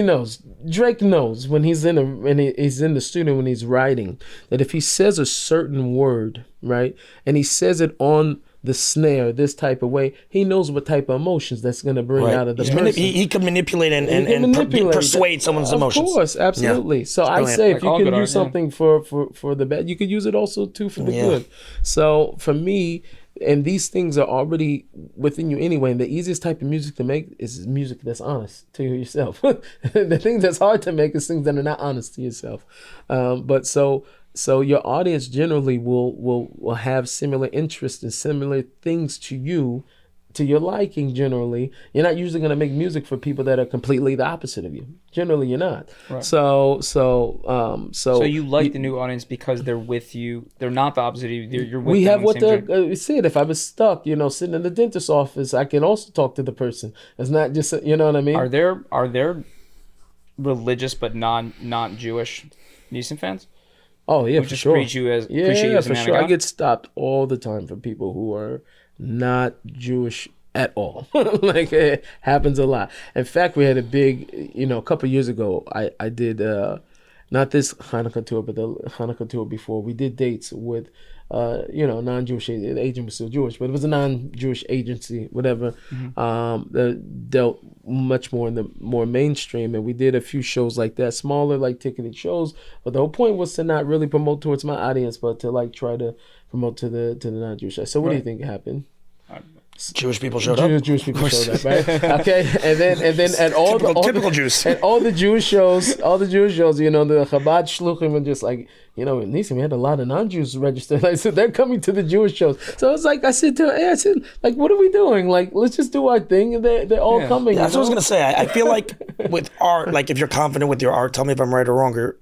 [SPEAKER 2] knows. Drake knows when he's in the studio, when he's writing, that if he says a certain word, right, and he says it on the snare this type of way, he knows what type of emotions that's going to bring out of the person.
[SPEAKER 1] He can manipulate and persuade someone's emotions.
[SPEAKER 2] Of course, absolutely. Yeah. So I say, if you can use something for the bad, you could use it also too for the good. So for me, and these things are already within you anyway. And the easiest type of music to make is music that's honest to yourself. The thing that's hard to make is things that are not honest to yourself. But so your audience generally will have similar interests and similar things to you, to your liking. Generally, you're not usually going to make music for people that are completely the opposite of you. Generally, you're not. Right. So
[SPEAKER 4] you like the new audience because they're with you. They're not the opposite of you. You're with
[SPEAKER 2] we
[SPEAKER 4] them
[SPEAKER 2] have what the said. If I was stuck, you know, sitting in the dentist's office, I can also talk to the person. It's not just, you know what I mean.
[SPEAKER 4] Are there religious but not Jewish Nissim fans?
[SPEAKER 2] Oh yeah,
[SPEAKER 4] who just appreciate you as
[SPEAKER 2] for sure. I get stopped all the time from people who are not Jewish at all. Like, it happens a lot. In fact, we had a big, a couple of years ago, I did not this Hanukkah tour, but the Hanukkah tour before. We did dates with non-Jewish. The agent was still Jewish, but it was a non-Jewish agency, whatever. That dealt much more in the more mainstream, and we did a few shows like that, smaller like ticketed shows. But the whole point was to not really promote towards my audience, but to like try to promote to the non-Jewish side. So what do you think happened?
[SPEAKER 1] Jewish people showed up.
[SPEAKER 2] Jewish people showed up, right? Okay, and then at all
[SPEAKER 1] typical Jews.
[SPEAKER 2] At all the Jewish shows, the Chabad shluchim were just like, Nissim, we had a lot of non-Jews registered. I said, they're coming to the Jewish shows. So I was like, I said, like, what are we doing? Like, let's just do our thing, and they're all coming.
[SPEAKER 1] Yeah, that's what I was gonna say. I feel like with art, like if you're confident with your art, tell me if I'm right or wrong. Or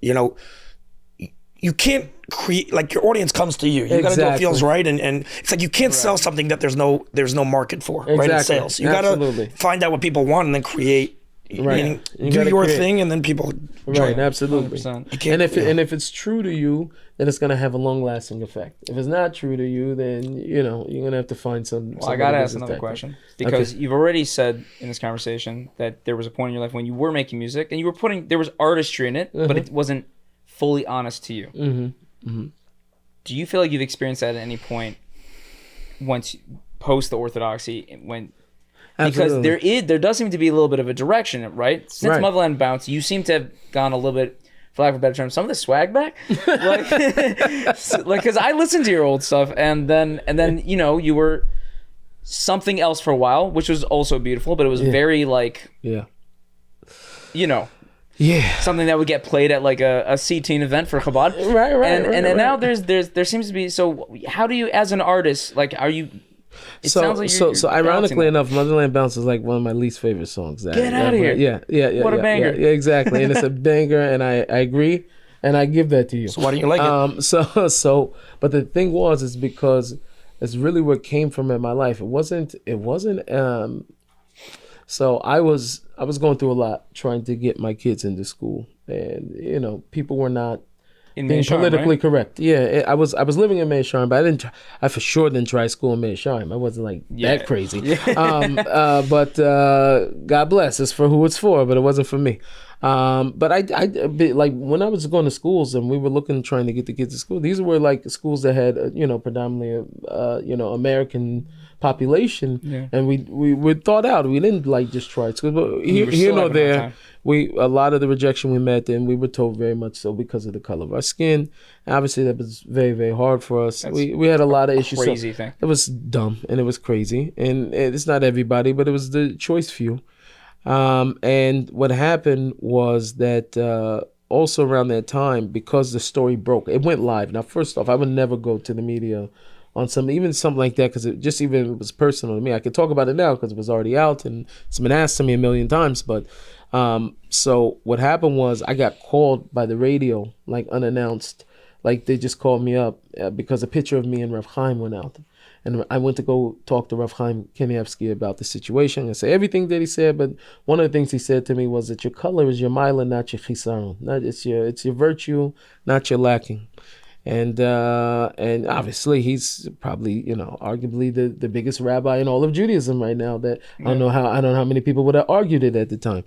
[SPEAKER 1] you can't create, like, your audience comes to you. You gotta do what feels right, and it's like you can't sell something that there's no market for, right? In sales, you gotta find out what people want and then create. Right. Do your thing, and then people join.
[SPEAKER 2] Right, absolutely. And if it's true to you, then it's gonna have a long lasting effect. If it's not true to you, then you're gonna have to find some.
[SPEAKER 4] Well, I gotta ask another question, because you've already said in this conversation that there was a point in your life when you were making music and you were there was artistry in it, but it wasn't fully honest to you. Do you feel like you've experienced that at any point once post the orthodoxy when? Because there does seem to be a little bit of a direction, right? Since Motherland Bounce, you seem to have gone a little bit, for lack of a better term, some of the swag back. like, because I listened to your old stuff, and then you were something else for a while, which was also beautiful, but it was very like, something that would get played at like a C-teen event for Chabad. And now there seems to be. So how do you, as an artist, like, are you? Sounds like you're
[SPEAKER 2] ironically enough, Motherland Bounce is like one of my least favorite songs.
[SPEAKER 4] Get out of here!
[SPEAKER 2] Yeah.
[SPEAKER 4] What a banger!
[SPEAKER 2] Yeah, exactly, and it's a banger, and I agree, and I give that to you.
[SPEAKER 1] So why don't you like it?
[SPEAKER 2] But the thing is because it's really what came from in my life. It wasn't. So I was going through a lot trying to get my kids into school, and people were not being politically correct. Yeah, I was living in Mea Shearim, but I for sure didn't try school in Mea Shearim. I wasn't like that crazy. But God bless, it's for who it's for, but it wasn't for me. But I like when I was going to schools and we were trying to get the kids to school, these were like schools that had predominantly American population, and we were thought out. We didn't like just try school, but here nor there. A lot of the rejection we met, and we were told very much so because of the color of our skin. Obviously, that was very, very hard for us. We had a lot of issues.
[SPEAKER 4] Crazy thing.
[SPEAKER 2] It was dumb and it was crazy, and it's not everybody, but it was the choice few. And what happened was that also around that time, because the story broke, it went live. Now, first off, I would never go to the media on something like that, because it was personal to me. I could talk about it now because it was already out and it's been asked to me a million times. But so what happened was I got called by the radio, like unannounced. Like they just called me up because a picture of me and Rav Chaim went out. And I went to go talk to Rav Chaim Kanievsky about the situation. I say everything that he said, but one of the things he said to me was that your color is your mila, not your chisaron. It's your virtue, not your lacking. And obviously he's probably arguably the biggest rabbi in all of Judaism right now. That I don't know how many people would have argued it at the time.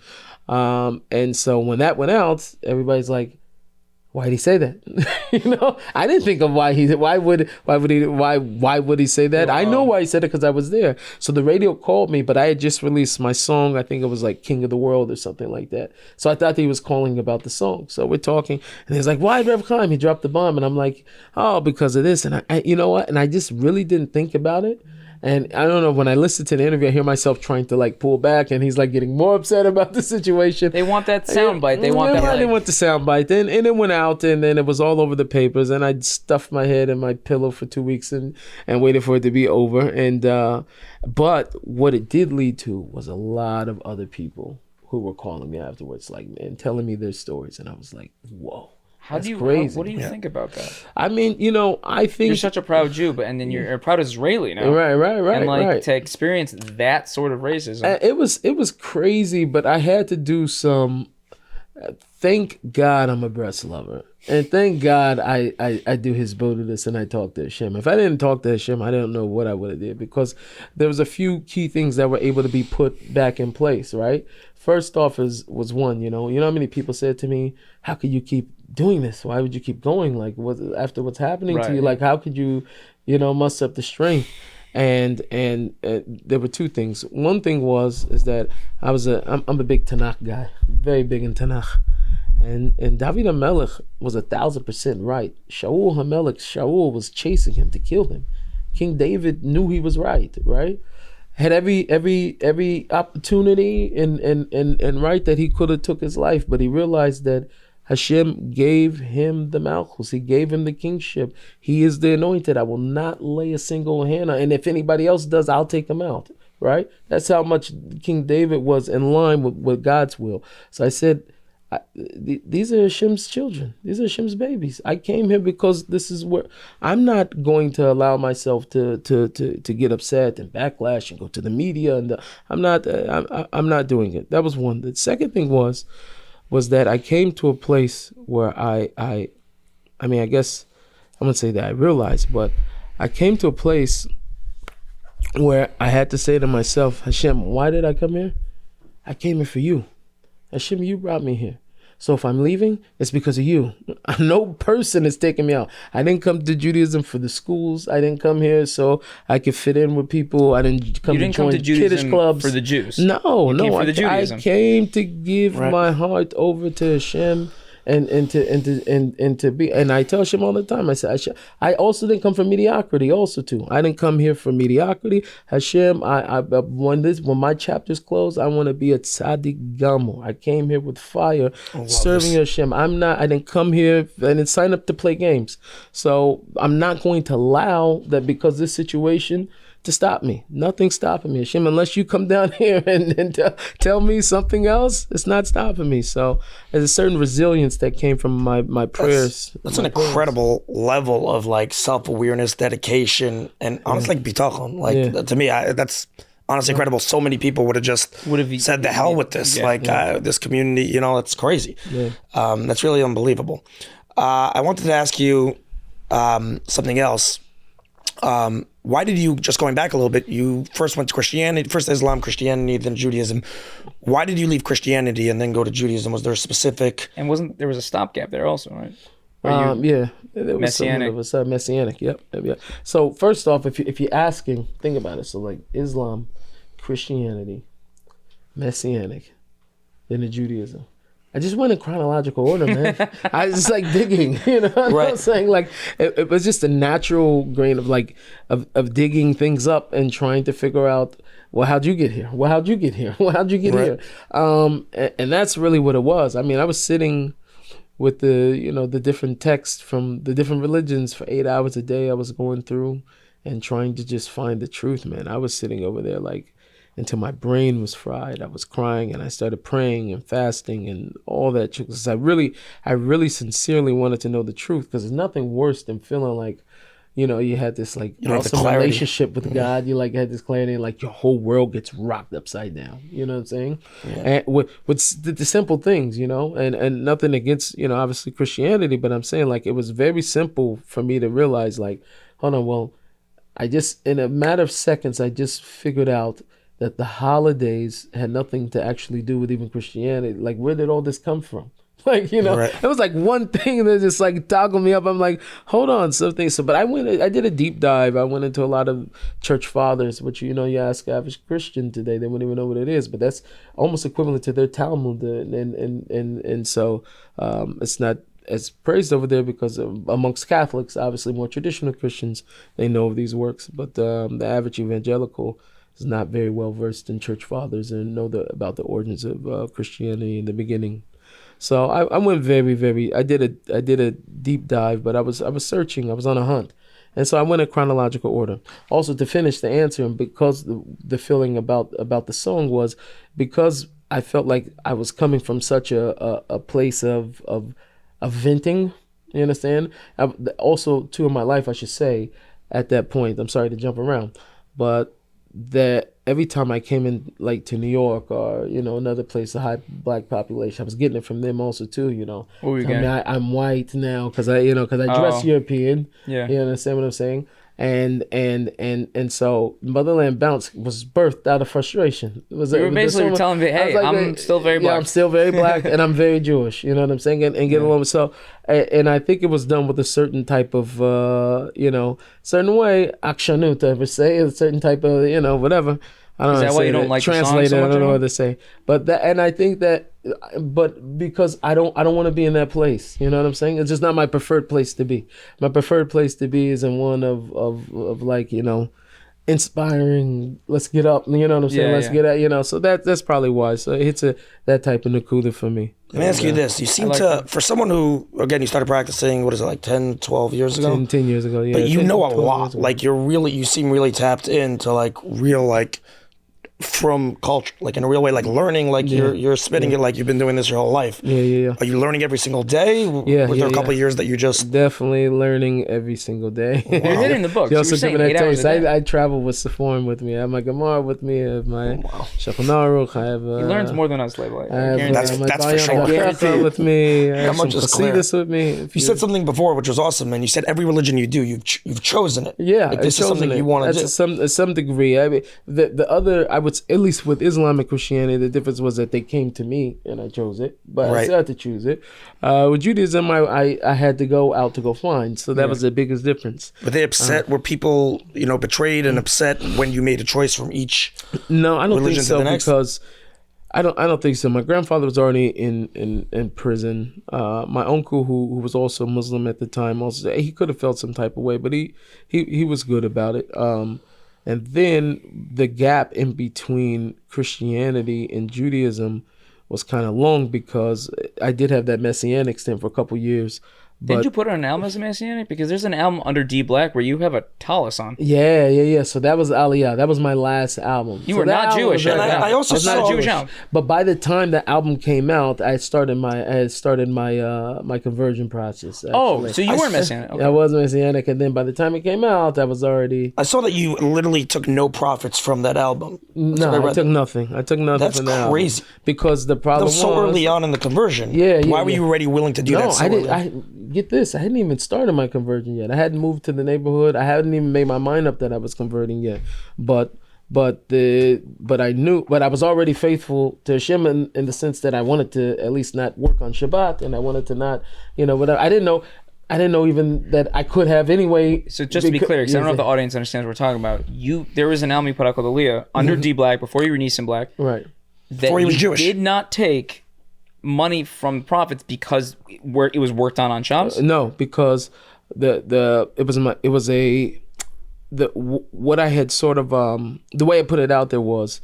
[SPEAKER 2] And so when that went out, everybody's like, why did he say that? I didn't think of why would he say that? I know why he said it, because I was there. So the radio called me, but I had just released my song. I think it was like King of the World or something like that. So I thought he was calling about the song. So we're talking, and he's like, why Rev Chaim? He dropped the bomb. And I'm like, oh, because of this. And I you know what? And I just really didn't think about it. And I don't know, when I listen to the interview, I hear myself trying to like pull back, and he's like getting more upset about the situation.
[SPEAKER 4] They want that soundbite. They want
[SPEAKER 2] the soundbite. And it went out, and then it was all over the papers, and I stuffed my head in my pillow for 2 weeks and waited for it to be over. And but what it did lead to was a lot of other people who were calling me afterwards, like, and telling me their stories. And I was like, whoa. What do you think about that? I mean, I think
[SPEAKER 4] you're such a proud Jew, and then you're a proud Israeli now.
[SPEAKER 2] Right.
[SPEAKER 4] And to experience that sort of racism,
[SPEAKER 2] it was crazy. But I had to do some. Thank God I'm a Brasluver, and thank God I do his bodedus and I talk to Hashem. If I didn't talk to Hashem, I don't know what I would have did, because there was a few key things that were able to be put back in place. Right. First off was one. You know how many people said to me, "How could you keep doing this? Why would you keep going? Like, after what's happening to you, like, how could you, muster up the strength? And there were two things. One thing is that I'm a big Tanakh guy, very big in Tanakh. And David HaMelech was 1,000% right. Shaul was chasing him to kill him. King David knew he was right? Had every opportunity and right that he could have took his life, but he realized that Hashem gave him the Malchus. He gave him the kingship. He is the anointed. I will not lay a single hand on, and if anybody else does, I'll take him out. Right? That's how much King David was in line with God's will. So I said, these are Hashem's children. These are Hashem's babies. I came here because this is where I'm not going to allow myself to get upset and backlash and go to the media. And I'm not doing it. That was one. The second thing was that I came to a place where I guess I'm gonna say that I realized, but I came to a place where I had to say to myself, Hashem, why did I come here? I came here for you. Hashem, you brought me here. So if I'm leaving, it's because of you. No person is taking me out. I didn't come to Judaism for the schools. I didn't come here so I could fit in with people. I didn't come to join kiddish clubs.
[SPEAKER 4] For the Jews.
[SPEAKER 2] No.
[SPEAKER 4] For the Judaism.
[SPEAKER 2] I came to give my heart over to Hashem. And to be, and I tell Hashem all the time, I say, I also didn't come from mediocrity also too. I didn't come here for mediocrity. Hashem, when my chapter's closed, I want to be a tzaddik gamor. I came here with fire, serving Hashem. I didn't come here, I didn't sign up to play games. So I'm not going to allow that because this situation to stop me. Nothing's stopping me, Hashem, unless you come down here and tell me something else. It's not stopping me. So there's a certain resilience that came from my prayers.
[SPEAKER 1] That's an incredible level of like self-awareness, dedication, and honestly, like bitachon. Like to me, that's honestly incredible. So many people would have just said the hell with this. This community, it's crazy. That's really unbelievable. I wanted to ask you something else. Why did you, just going back a little bit, you first went to Christianity, first Islam, Christianity, then Judaism. Why did you leave Christianity and then go to Judaism? Was there a specific...
[SPEAKER 4] And there was a stopgap there also, right?
[SPEAKER 2] There was
[SPEAKER 4] Messianic.
[SPEAKER 2] It was Messianic, yep. So first off, if you're asking, think about it. So like Islam, Christianity, Messianic, then the Judaism. I just went in chronological order, man. I was just like digging, what I'm saying? Like it was just a natural grain of digging things up and trying to figure out, well, how'd you get here? Well, how'd you get here? Well, how'd you get here? And that's really what it was. I mean, I was sitting with the different texts from the different religions for 8 hours a day. I was going through and trying to just find the truth, man. I was sitting over there like, until my brain was fried. I was crying and I started praying and fasting and all that. Because I really sincerely wanted to know the truth, because there's nothing worse than feeling like, you had this like awesome relationship with God. You like had this clarity and like your whole world gets rocked upside down. You know what I'm saying? And with the simple things, and nothing against, obviously Christianity, but I'm saying like it was very simple for me to realize like, hold on, well, in a matter of seconds, I just figured out that the holidays had nothing to actually do with even Christianity. Like, where did all this come from? Like, it was like one thing that just like toggled me up. I'm like, hold on, something. So, but I did a deep dive. I went into a lot of church fathers, which, you ask average Christian today, they wouldn't even know what it is, but that's almost equivalent to their Talmud. And so it's not as praised over there because amongst Catholics, obviously more traditional Christians, they know of these works, but the average evangelical is not very well versed in church fathers and know about the origins of Christianity in the beginning. So I went very, I did a deep dive, but I was searching, I was on a hunt. And so I went in chronological order. Also to finish the answer, and because the feeling about the song was because I felt like I was coming from such a place of venting, you understand? Also too in my life, I should say, at that point, I'm sorry to jump around, but that every time I came in like to New York or another place, a high black population, I was getting it from them also too.
[SPEAKER 4] What were you getting?
[SPEAKER 2] I'm white now because I dress European. Yeah, you understand what I'm saying? And so Motherland Bounce was birthed out of frustration. You
[SPEAKER 4] were basically telling me, hey, I'm still very black.
[SPEAKER 2] Yeah, I'm still very black and I'm very Jewish. You know what I'm saying? And get along with so. And I think it was done with a certain type of, certain way, akshanut, I would say, a certain type of, whatever. I don't know. Is that why you don't like translate it? I don't know what to say. But that, and I think that, but because I don't want to be in that place. You know what I'm saying? It's just not my preferred place to be. My preferred place to be is in one of like, inspiring. Let's get up. You know what I'm saying? Let's get at. So that's probably why. So it hits that type of nakuda for me.
[SPEAKER 1] Let me ask you this. You seem for someone who, again, you started practicing, what is it, like 10, 12 years ago?
[SPEAKER 2] 10 years ago, yeah.
[SPEAKER 1] But you know a lot. Like you seem really tapped into like real, like, from culture, like in a real way, like learning, like you're spitting it like you've been doing this your whole life.
[SPEAKER 2] Yeah.
[SPEAKER 1] Are you learning every single day?
[SPEAKER 2] Yeah.
[SPEAKER 1] Was there a couple of years that you just...
[SPEAKER 2] Definitely learning every single day.
[SPEAKER 4] Wow. You're hitting the books. You were saying 8 hours a day.
[SPEAKER 2] I travel with Sephora with me. I have my Gemara with me. I have my Shulchan Aruch. I have...
[SPEAKER 4] He learns more than us, Label.
[SPEAKER 2] I have that's for sure. With me. I have some Chasidus with me.
[SPEAKER 1] You said something before, which was awesome, man. You said every religion you do, you've chosen it.
[SPEAKER 2] Yeah.
[SPEAKER 1] Like, this is something you want to do.
[SPEAKER 2] To some degree. I mean, the other, I would, at least with Islamic Christianity, the difference was that they came to me and I chose it, but I still had to choose it. With Judaism, I had to go out to go find, so that was the biggest difference.
[SPEAKER 1] Were they upset? Were people betrayed and upset when you made a choice from each?
[SPEAKER 2] No, I don't think so, because I don't think so. My grandfather was already in prison. My uncle, who was also Muslim at the time, also he could have felt some type of way, but he was good about it. And then the gap in between Christianity and Judaism was kind of long, because I did have that Messianic stint for a couple years.
[SPEAKER 4] Didn't you put on an album as a Messianic? Because there's an album under D Black where you have a tallis on.
[SPEAKER 2] Yeah. So that was Aliyah. That was my last album.
[SPEAKER 4] You were not Jewish.
[SPEAKER 1] I also
[SPEAKER 4] was not a Jewish album.
[SPEAKER 2] But by the time the album came out, I had started my conversion process. Actually.
[SPEAKER 4] Oh, so you weren't Messianic. Okay.
[SPEAKER 2] I was Messianic, and then by the time it came out, I was already...
[SPEAKER 1] I saw that you literally took no profits from that album.
[SPEAKER 2] No, I took nothing. I took nothing from that.
[SPEAKER 1] That's crazy.
[SPEAKER 2] Because the problem was...
[SPEAKER 1] so early on in the conversion.
[SPEAKER 2] Yeah.
[SPEAKER 1] Why were you already willing to do that so
[SPEAKER 2] early? Get this, I hadn't even started my conversion yet. I hadn't moved to the neighborhood. I hadn't even made my mind up that I was converting yet. But I knew, but I was already faithful to Hashem in the sense that I wanted to at least not work on Shabbat, and I wanted to not, whatever. I didn't know even that I could have anyway.
[SPEAKER 4] So just to be clear, because I don't know if the audience understands what we're talking about. There was an album you put out called Aliyah under D Black before you were Nissim Black.
[SPEAKER 2] Right.
[SPEAKER 1] Before he was Jewish.
[SPEAKER 4] Did not take money from profits because it was worked on Shabbos?
[SPEAKER 2] No, because what I had sort of the way I put it out there was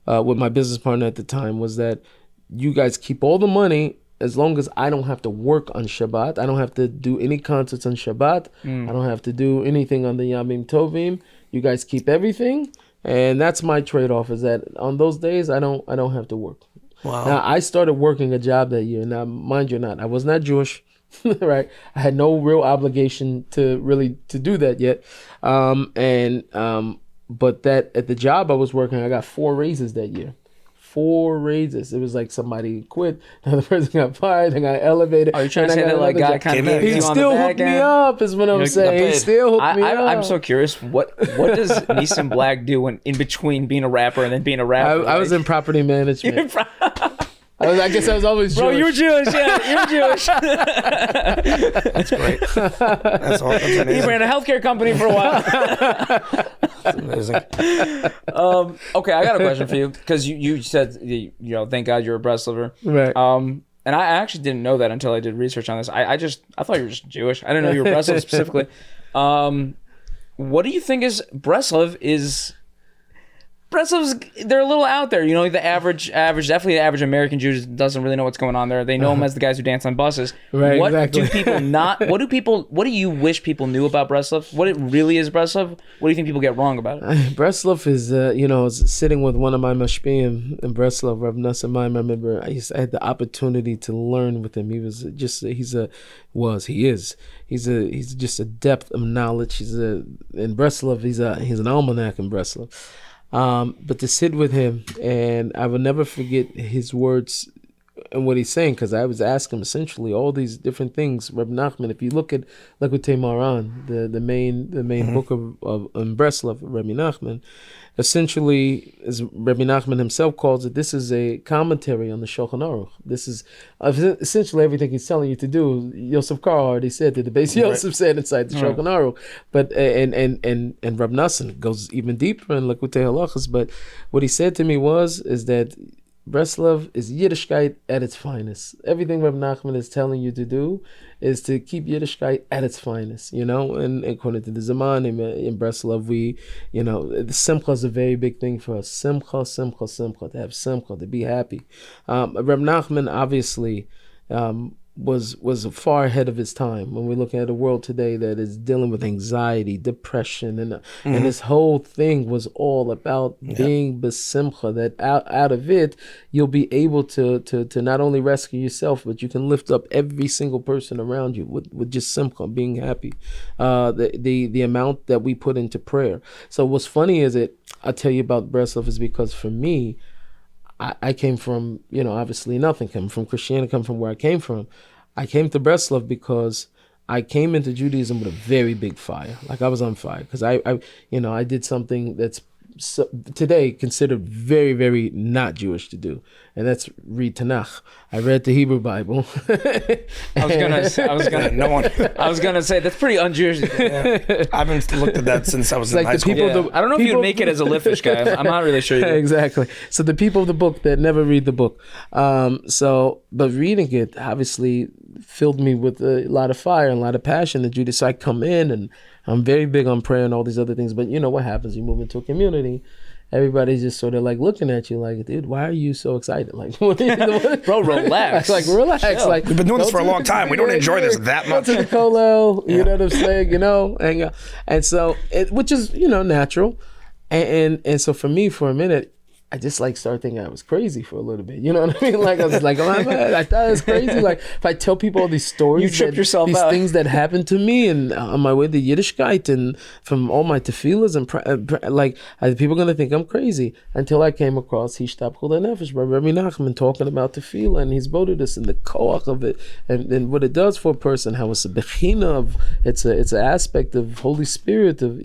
[SPEAKER 2] with my business partner at the time was that you guys keep all the money as long as I don't have to work on Shabbat. I don't have to do any concerts on Shabbat. I don't have to do anything on the Yamim Tovim. You guys keep everything, and that's my trade-off. Is that on those days I don't have to work.
[SPEAKER 1] Wow.
[SPEAKER 2] Now, I started working a job that year. Now, mind you not, I was not Jewish, right? I had no real obligation to do that yet. But that at the job I was working, I got 4 raises that year. 4 raises. It was like somebody quit, another person got fired, they got elevated.
[SPEAKER 4] Are you trying to say that like God kind of
[SPEAKER 2] he still hooked me up is what I'm saying. He still hooked me up.
[SPEAKER 4] I'm so curious, what does Nissim Black do in between being a rapper and then being a rapper?
[SPEAKER 2] I was in property management. I guess I was always Jewish.
[SPEAKER 4] Bro, you were Jewish, yeah. You're Jewish.
[SPEAKER 1] That's great. That's amazing.
[SPEAKER 4] He ran a healthcare company for a while.
[SPEAKER 1] That's amazing.
[SPEAKER 4] Okay, I got a question for you, because you said, thank God you're a Breslover.
[SPEAKER 2] Right.
[SPEAKER 4] And I actually didn't know that until I did research on this. I thought you were just Jewish. I didn't know you were Breslov specifically. What do you think is Breslov is... Breslov's, they're a little out there, like the average, definitely the average American Jew doesn't really know what's going on there. They know them as the guys who dance on buses.
[SPEAKER 2] Right,
[SPEAKER 4] what
[SPEAKER 2] exactly.
[SPEAKER 4] What do you wish people knew about Breslov? What it really is Breslov? What do you think people get wrong about it?
[SPEAKER 2] Breslov is, sitting with one of my mashpiyim in Breslov, Rav Nissim Macklemore. I remember I had the opportunity to learn with him. He was just, he's just a depth of knowledge. In Breslov, he's an almanac in Breslov. But to sit with him, and I will never forget his words and what he's saying, because I was asking him essentially all these different things. Reb Nachman, if you look at Lekutei Moharan, the main book of Brasluv, Rabbi Nachman, essentially, as Rabbi Nachman himself calls it, this is a commentary on the Shulchan Aruch. This is essentially everything he's telling you to do. Yosef Karo already said that the Beis Yosef said inside the Shulchan Aruch. But and Rab Nassan goes even deeper in Lekutei Halachas. But what he said to me is that Brasluv is Yiddishkeit at its finest. Everything Reb Nachman is telling you to do is to keep Yiddishkeit at its finest, you know. And according to the Zaman in Brasluv, the Simcha is a very big thing for us. Simcha, to have Simcha, to be happy. Reb Nachman obviously was far ahead of his time when we're looking at a world today that is dealing with anxiety, depression, and this whole thing was all about being besimcha, that out of it you'll be able to not only rescue yourself, but you can lift up every single person around you with just simcha, being happy. The amount that we put into prayer. So what's funny is I'll tell you about Brasluv is because for me, I came from, obviously nothing, coming from Christianity, coming from where I came from. I came to Brasluv because I came into Judaism with a very big fire. Like I was on fire because I did something that's today considered very, very not Jewish to do, and that's read Tanakh. I read the Hebrew Bible.
[SPEAKER 4] I was gonna say that's pretty un-Jewish.
[SPEAKER 1] Yeah. I haven't looked at that since I was in high school.
[SPEAKER 4] I don't know if you'd make it as a Litvish guy. I'm not really sure.
[SPEAKER 2] Exactly. So the people of the book that never read the book. But reading it obviously filled me with a lot of fire and a lot of passion to Judaism. So I come in and I'm very big on prayer and all these other things. But you know what happens? You move into a community, everybody's just sort of like looking at you like, dude, why are you so excited? Like, what
[SPEAKER 4] bro, relax.
[SPEAKER 2] Like, relax.
[SPEAKER 4] Chill.
[SPEAKER 2] Like,
[SPEAKER 1] we've been doing this for a long time. We don't enjoy this that much.
[SPEAKER 2] Go to the kollel, you know what I'm saying? And so, which is, natural. And so for me, for a minute, I just started thinking I was crazy for a little bit. You know what I mean? Like I was like, I thought it was crazy. Like if I tell people all these stories,
[SPEAKER 4] you tripped yourself
[SPEAKER 2] these
[SPEAKER 4] out.
[SPEAKER 2] Things that happened to me, and on my way to Yiddishkeit, and from all my tefillas, and people are gonna think I'm crazy. Until I came across Hishtab Chol Nefesh by Rabbi Nachman talking about tefillah, and he's voted us in the koach of it, and what it does for a person, how it's a bechina of, it's an aspect of Holy Spirit of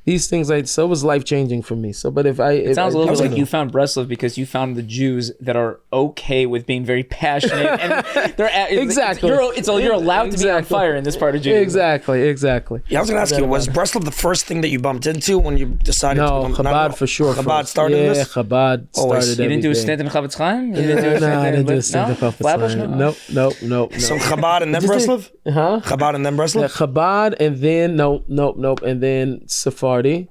[SPEAKER 2] these things. So it was life changing for me. So, but it
[SPEAKER 4] sounds a little bit like you found Brasluv because you found the Jews that are okay with being very passionate, and they're
[SPEAKER 2] exactly.
[SPEAKER 4] You're allowed to be on fire in this part of Judaism.
[SPEAKER 2] Exactly.
[SPEAKER 1] Yeah, I was going to ask you, was Brasluv the first thing that you bumped into when you decided to become?
[SPEAKER 2] Chabad for sure.
[SPEAKER 1] Chabad started this?
[SPEAKER 2] Yeah, Chabad started
[SPEAKER 4] You didn't do a stint in Chavetz Chaim?
[SPEAKER 2] I didn't do a stint in Chavetz Chaim. Nope.
[SPEAKER 1] So Chabad and then Brasluv? Chabad and then Brasluv?
[SPEAKER 2] Yeah, Chabad and then nope, and then Sephardi.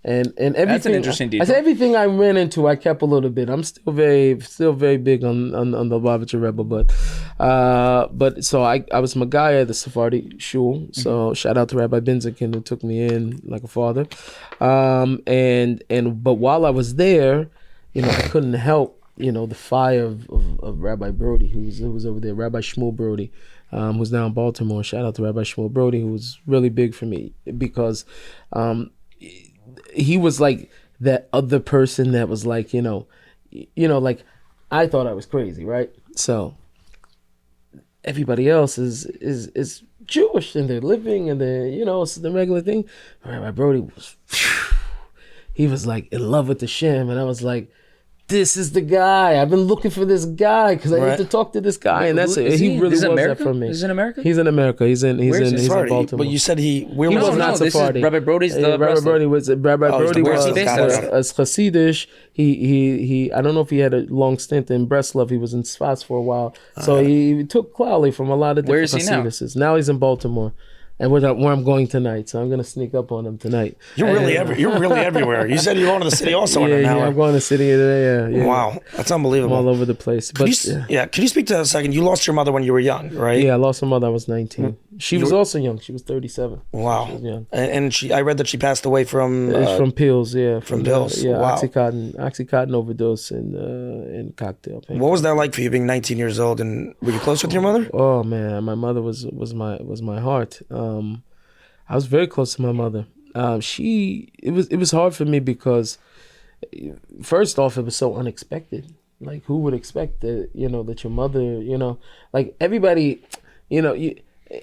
[SPEAKER 2] And everything.
[SPEAKER 4] That's an interesting detail.
[SPEAKER 2] Everything I ran into, I kept a little bit. I'm still very big on the Lubavitcher Rebbe, but so I was Magaya at the Sephardi shul. So shout out to Rabbi Benzikin who took me in like a father. But while I was there, I couldn't help the fire of Rabbi Brody who was over there, Rabbi Shmuel Brody. Who's now in Baltimore. Shout out to Rabbi Shmuel Brody, who was really big for me because he was like that other person that was like, like I thought I was crazy, right? So everybody else is Jewish and they're living and they're, it's the regular thing. Rabbi Brody he was like in love with the Shem, and I was like, this is the guy. I've been looking for this guy because I need to talk to this guy, and that's it. He really was that for me.
[SPEAKER 4] He's in America.
[SPEAKER 2] He's in America. He's in Baltimore.
[SPEAKER 1] But you said he
[SPEAKER 2] was not Sephardi.
[SPEAKER 4] Rabbi Brody's the
[SPEAKER 2] Rabbi Brody was as Hasidish. He I don't know if he had a long stint in Brasluv. He was in Sfas for a while, so he took cloudly from a lot of different Hasidus. Now he's in Baltimore. And where I'm going tonight, so I'm gonna sneak up on him tonight.
[SPEAKER 1] You're really everywhere. You said you're going to the city also in an hour.
[SPEAKER 2] Yeah, I'm going to the city today. Yeah.
[SPEAKER 1] Wow, that's unbelievable.
[SPEAKER 2] I'm all over the place. But
[SPEAKER 1] Could you speak to that a second? You lost your mother when you were young, right?
[SPEAKER 2] Yeah, I lost my mother. I was 19. She was also young. She was 37.
[SPEAKER 1] Wow.
[SPEAKER 2] She was young.
[SPEAKER 1] And I read that she passed away from
[SPEAKER 2] pills. Yeah,
[SPEAKER 1] from pills.
[SPEAKER 2] Yeah,
[SPEAKER 1] wow.
[SPEAKER 2] Oxycontin overdose and cocktail.
[SPEAKER 1] What was that like for you being 19 years old? And were you close with your mother?
[SPEAKER 2] Oh man, my mother was my heart. I was very close to my mother. It was hard for me because first off, it was so unexpected. Like, who would expect that, that your mother, like everybody,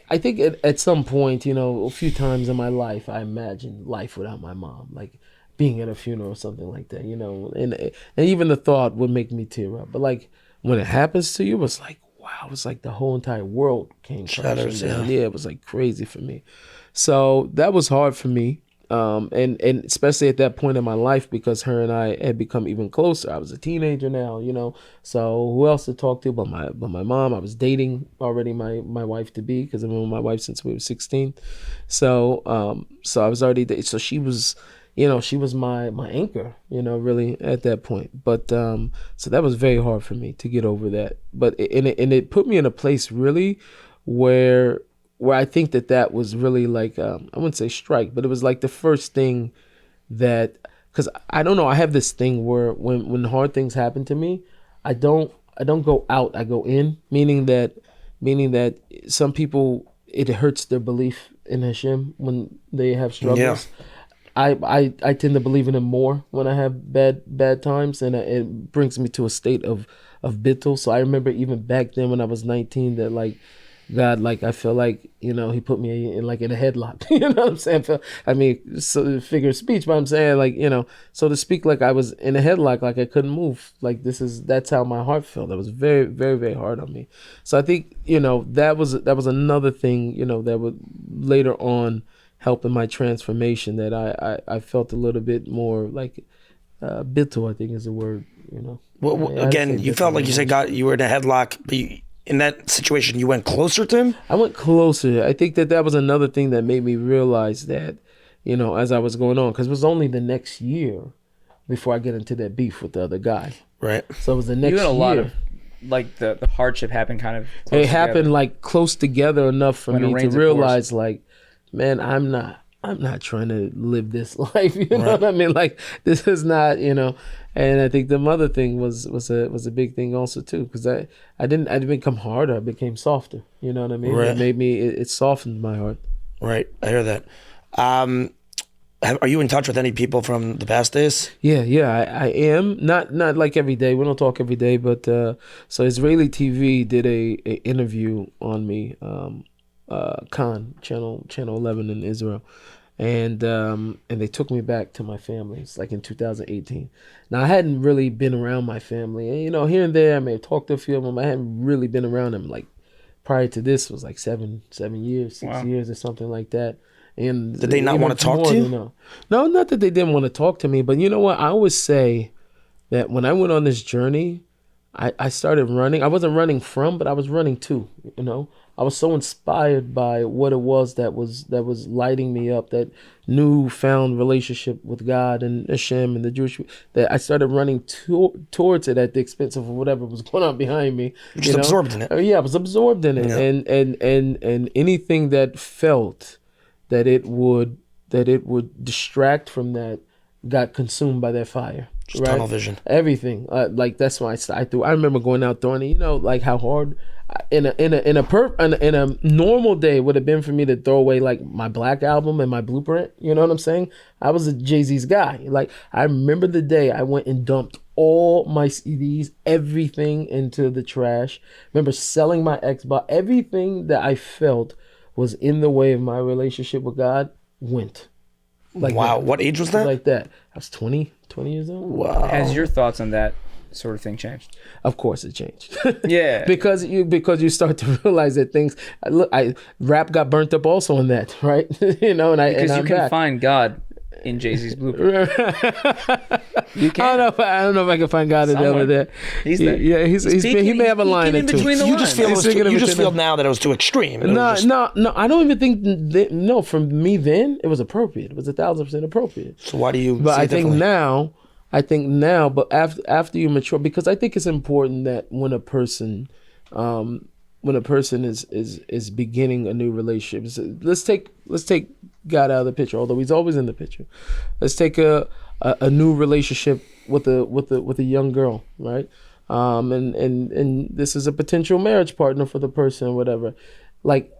[SPEAKER 2] I think at some point, a few times in my life, I imagined life without my mom, like being at a funeral or something like that, and even the thought would make me tear up. But like when it happens to you, it's like, wow, it's like the whole entire world came crashing down. Yeah, it was like crazy for me. So that was hard for me. And especially at that point in my life, because her and I had become even closer. I was a teenager now, so who else to talk to but my mom? I was dating already my wife to be, because I've been with my wife since we were 16. So I was already dating. So she was, she was my anchor, really at that point. But so that was very hard for me to get over that. But it put me in a place really where I think that was really like, I wouldn't say strike, but it was like the first thing that, because I don't know, I have this thing where when hard things happen to me, I don't go out, I go in, meaning that some people, it hurts their belief in Hashem when they have struggles. Yeah. I tend to believe in him more when I have bad times, and it brings me to a state of bittul. So I remember even back then when I was 19 that like, God, like, I feel like, he put me in a headlock, you know what I'm saying? So figure of speech, but I'm saying like, so to speak, like I was in a headlock, like I couldn't move. Like that's how my heart felt. That was very, very, very hard on me. So I think, that was another thing, that would later on help in my transformation, that I felt a little bit more like, bittul, I think is the word,
[SPEAKER 1] Well, again, you felt like you said, God, you were in a headlock, but in that situation, you went closer to him?
[SPEAKER 2] I went closer. I think that was another thing that made me realize that, as I was going on, because it was only the next year before I get into that beef with the other guy.
[SPEAKER 1] Right.
[SPEAKER 2] So it was the next year.
[SPEAKER 4] You had a lot of, like, the hardship happened kind of close
[SPEAKER 2] It happened
[SPEAKER 4] together.
[SPEAKER 2] like close together enough for me to realize, like, man, I'm not trying to live this life. You know what I mean? Like, this is not, And I think the mother thing was a big thing also too, because I didn't become harder. I became softer. You know what I mean?
[SPEAKER 1] Right.
[SPEAKER 2] It made me. It softened my heart.
[SPEAKER 1] Right. I hear that. Are you in touch with any people from the past days?
[SPEAKER 2] Yeah. I am not like every day. We don't talk every day, but so Israeli TV did a interview on me, Khan channel 11 in Israel. And they took me back to my family. It's like in 2018. Now I hadn't really been around my family, and here and there I may have talked to a few of them. I hadn't really been around them. Like prior to this was like 7 years, 6 years or something like that. And
[SPEAKER 1] did they not want to talk to you?
[SPEAKER 2] No, not that they didn't want to talk to me, but you know what? I always say that when I went on this journey, I started running. I wasn't running from, but I was running to. I was so inspired by what it was that was lighting me up, that newfound relationship with God and Hashem and the Jewish, that I started running towards it at the expense of whatever was going on behind me.
[SPEAKER 1] You're just absorbed in it.
[SPEAKER 2] Yeah, I was absorbed in it, yeah. and anything that felt that it would distract from that got consumed by that fire.
[SPEAKER 1] Just tunnel vision.
[SPEAKER 2] Everything, like that's why I threw. I remember going out throwing it. Like how hard in a normal day would have been for me to throw away like my Black album and my Blueprint. You know what I'm saying? I was a Jay-Z's guy. Like I remember the day I went and dumped all my CDs, everything into the trash. Remember selling my Xbox. Everything that I felt was in the way of my relationship with God went. Like
[SPEAKER 1] wow,
[SPEAKER 2] that.
[SPEAKER 1] What age was that?
[SPEAKER 2] Like that. I was 20 years old.
[SPEAKER 1] Wow.
[SPEAKER 4] Has your thoughts on that sort of thing changed?
[SPEAKER 2] Of course it changed.
[SPEAKER 4] Yeah.
[SPEAKER 2] because you start to realize that things, rap got burnt up also on that, right? Because
[SPEAKER 4] you can find God in Jay-Z's Blueprint. You can.
[SPEAKER 2] I don't know if I can find God in over there.
[SPEAKER 4] He's there.
[SPEAKER 2] Yeah, he may have a line or two.
[SPEAKER 1] You just feel now that it was too extreme.
[SPEAKER 2] No, I don't even think from me then it was appropriate. It was 1,000% appropriate.
[SPEAKER 1] So why do you?
[SPEAKER 2] But I think now, but after you mature, because I think it's important that when a person is beginning a new relationship, let's take God out of the picture, although he's always in the picture. Let's take a new relationship with a young girl, right? And this is a potential marriage partner for the person or whatever. Like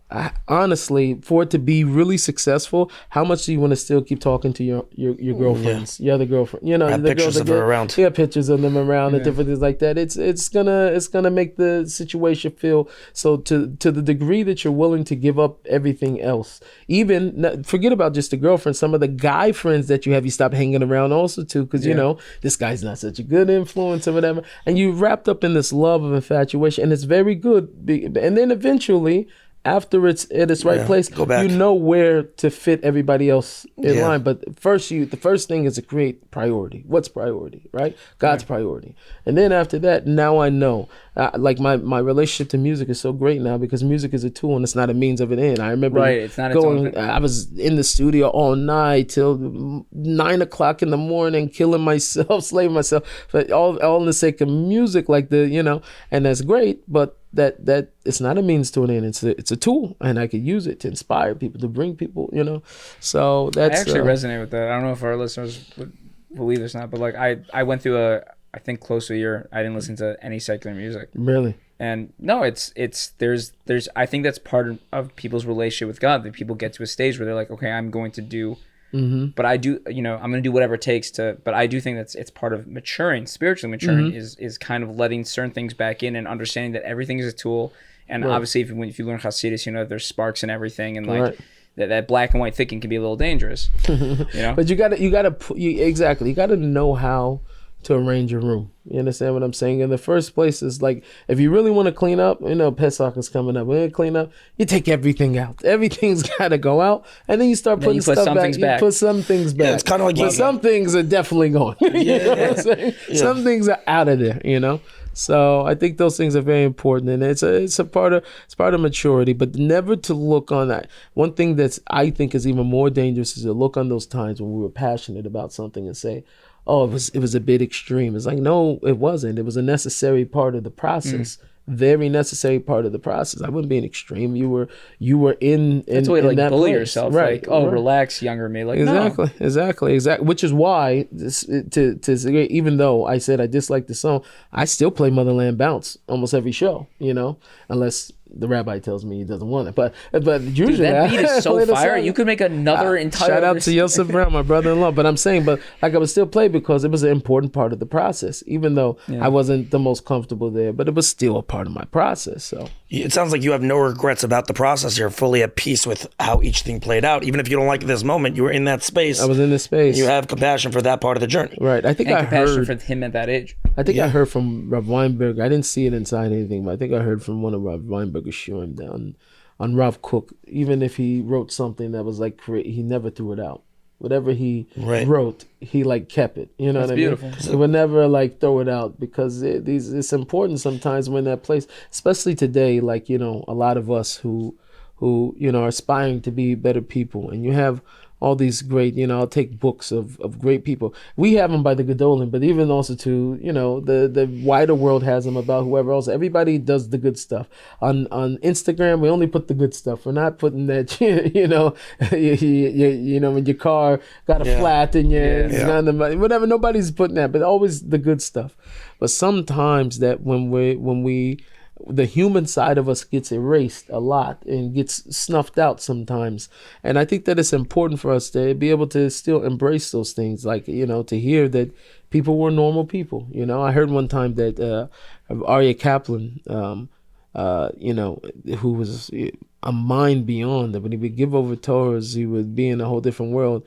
[SPEAKER 2] honestly, for it to be really successful, how much do you want to still keep talking to your girlfriends, your other girlfriend? You know,
[SPEAKER 1] have
[SPEAKER 2] the
[SPEAKER 1] pictures
[SPEAKER 2] girls
[SPEAKER 1] of her around.
[SPEAKER 2] Yeah, pictures of them around and different things like that. It's gonna make the situation feel so to the degree that you're willing to give up everything else. Even forget about just the girlfriend. Some of the guy friends that you have, you stop hanging around also too, because you know this guy's not such a good influence or whatever, and you wrapped up in this love of infatuation, and it's very good. And then eventually, after it's at its right place,
[SPEAKER 1] go back.
[SPEAKER 2] you know where to fit everybody else in line. But the first thing is to create priority. What's priority, right? God's priority. And then after that, now I know. Like my relationship to music is so great now because music is a tool and it's not a means of an end. I remember
[SPEAKER 4] It's not its own thing.
[SPEAKER 2] I was in the studio all night till 9 o'clock in the morning, killing myself, slaving myself, but all in the sake of music, like and that's great, but that it's not a means to an end. It's a tool, and I could use it to inspire people, to bring people, So that's
[SPEAKER 4] I actually resonate with that. I don't know if our listeners would believe this or not, but like I went through I think close to a year I didn't listen to any secular music. Really? And no, there's I think that's part of people's relationship with God, that people get to a stage where they're like, okay, I'm going to do but I do, I'm going to do whatever it takes to, but I do think it's part of maturing, spiritually maturing is kind of letting certain things back in and understanding that everything is a tool. And obviously if you learn Hasidus, there's sparks and everything. And like that black and white thinking can be a little dangerous, But you gotta know how to arrange your room. You understand what I'm saying? In the first place is like, if you really want to clean up, Pesach is coming up. When you clean up, you take everything out. Everything's got to go out, and then you start putting stuff back. You put some things back.
[SPEAKER 1] It's kind of like
[SPEAKER 2] but some things are definitely going. You know what I'm saying? Some things are out of there. So I think those things are very important, and it's part of maturity. But never to look on that. One thing that's I think is even more dangerous is to look on those times when we were passionate about something and say, oh, it was a bit extreme. It's like, no, it wasn't. It was a necessary part of the process. Very necessary part of the process. I wasn't being extreme. You were in
[SPEAKER 4] that's the way to like bully
[SPEAKER 2] place.
[SPEAKER 4] yourself. Right. Like, relax, younger me. Like
[SPEAKER 2] exactly. Which is why even though I said I dislike the song, I still play Motherland Bounce almost every show. Unless the rabbi tells me he doesn't want it, but usually
[SPEAKER 4] that beat is so fire. You could make another entire.
[SPEAKER 2] Shout out to Yosef Brown, my brother-in-law. But I'm saying, I would still play because it was an important part of the process, even though I wasn't the most comfortable there. But it was still a part of my process. So
[SPEAKER 1] it sounds like you have no regrets about the process. You're fully at peace with how each thing played out, even if you don't like this moment. You were in that space.
[SPEAKER 2] I was in this space.
[SPEAKER 1] You have compassion for that part of the journey,
[SPEAKER 2] right? I think
[SPEAKER 4] and
[SPEAKER 2] I
[SPEAKER 4] compassion
[SPEAKER 2] heard
[SPEAKER 4] for him at that age.
[SPEAKER 2] I think I heard from Rav Weinberg. I didn't see it inside anything, but I think I heard from one of Rav Weinberg's shurim down on Rav Kook. Even if he wrote something that was like he never threw it out. Whatever he wrote, he like kept it. You know what I mean? That's beautiful. He would never like throw it out because it's important sometimes when that place, especially today, like a lot of us who are aspiring to be better people, and you have all these great, I'll take books of great people. We have them by the Gedolim, but even also too, the wider world has them about whoever else. Everybody does the good stuff. On Instagram, we only put the good stuff. We're not putting that, when your car got a flat and whatever. Nobody's putting that, but always the good stuff. But sometimes that when we the human side of us gets erased a lot and gets snuffed out sometimes. And I think that it's important for us to be able to still embrace those things, like, to hear that people were normal people. I heard one time that Aryeh Kaplan, who was a mind beyond that, when he would give over Torahs, he would be in a whole different world.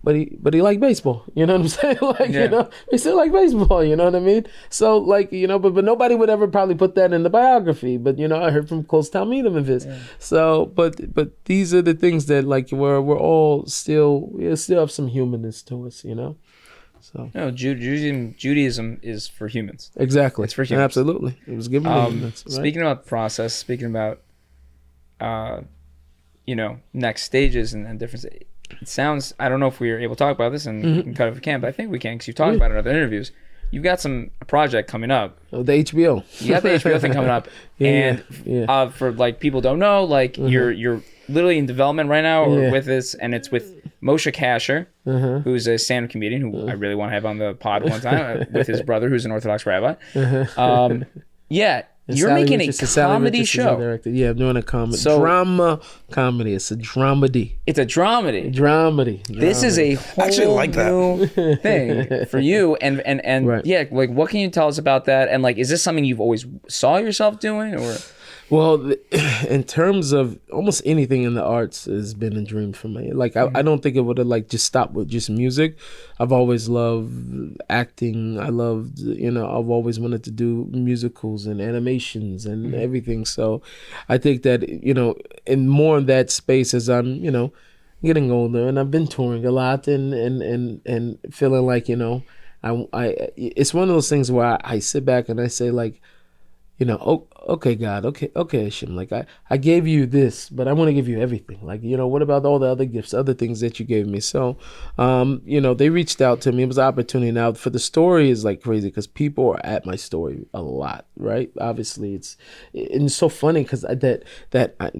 [SPEAKER 2] But he liked baseball, you know what I'm saying? He still like baseball, you know what I mean? So but nobody would ever probably put that in the biography. But I heard from close Talmidim of his. Yeah. So, but these are the things that we're all still have some humanness to us, So
[SPEAKER 4] no, Judaism is for humans.
[SPEAKER 2] Exactly,
[SPEAKER 4] it's for humans.
[SPEAKER 2] Absolutely, it was given to humans. Right?
[SPEAKER 4] Speaking about process, speaking about next stages and different. It sounds, I don't know if we were able to talk about this, and we can cut it if we can, but I think we can because you've talked about it in other interviews. You've got a project coming up.
[SPEAKER 2] Oh, the HBO.
[SPEAKER 4] You got the HBO thing coming up. For people don't know, you're literally in development right now with this, and it's with Moshe Kasher, who's a stand-up comedian who I really want to have on the pod one time, with his brother, who's an Orthodox rabbi.
[SPEAKER 2] And
[SPEAKER 4] You're
[SPEAKER 2] Sally
[SPEAKER 4] making
[SPEAKER 2] Richardson-
[SPEAKER 4] a
[SPEAKER 2] Sally
[SPEAKER 4] comedy
[SPEAKER 2] Richardson's
[SPEAKER 4] show.
[SPEAKER 2] our director. Yeah, I'm doing a comedy.
[SPEAKER 4] So-
[SPEAKER 2] Drama comedy. It's a dramedy.
[SPEAKER 4] It's a dramedy.
[SPEAKER 2] Dramedy.
[SPEAKER 4] This is a whole
[SPEAKER 1] actually like that.
[SPEAKER 4] new thing for you, and
[SPEAKER 2] Right.
[SPEAKER 4] yeah, like what can you tell us about that? And like, is this something you've always saw yourself doing, or
[SPEAKER 2] Well, in terms of almost anything in the arts has been a dream for me. Like, I don't think it would have like just stopped with just music. I've always loved acting. I loved, I've always wanted to do musicals and animations and everything. So I think that, in more in that space as I'm, getting older, and I've been touring a lot and feeling like, it's one of those things where I sit back and I say like, okay, God, okay, Hashem, like I gave you this, but I want to give you everything. Like, what about all the other gifts, other things that you gave me? So, they reached out to me. It was an opportunity. Now, for the story is like crazy because people are at my story a lot, right? Obviously, it's so funny because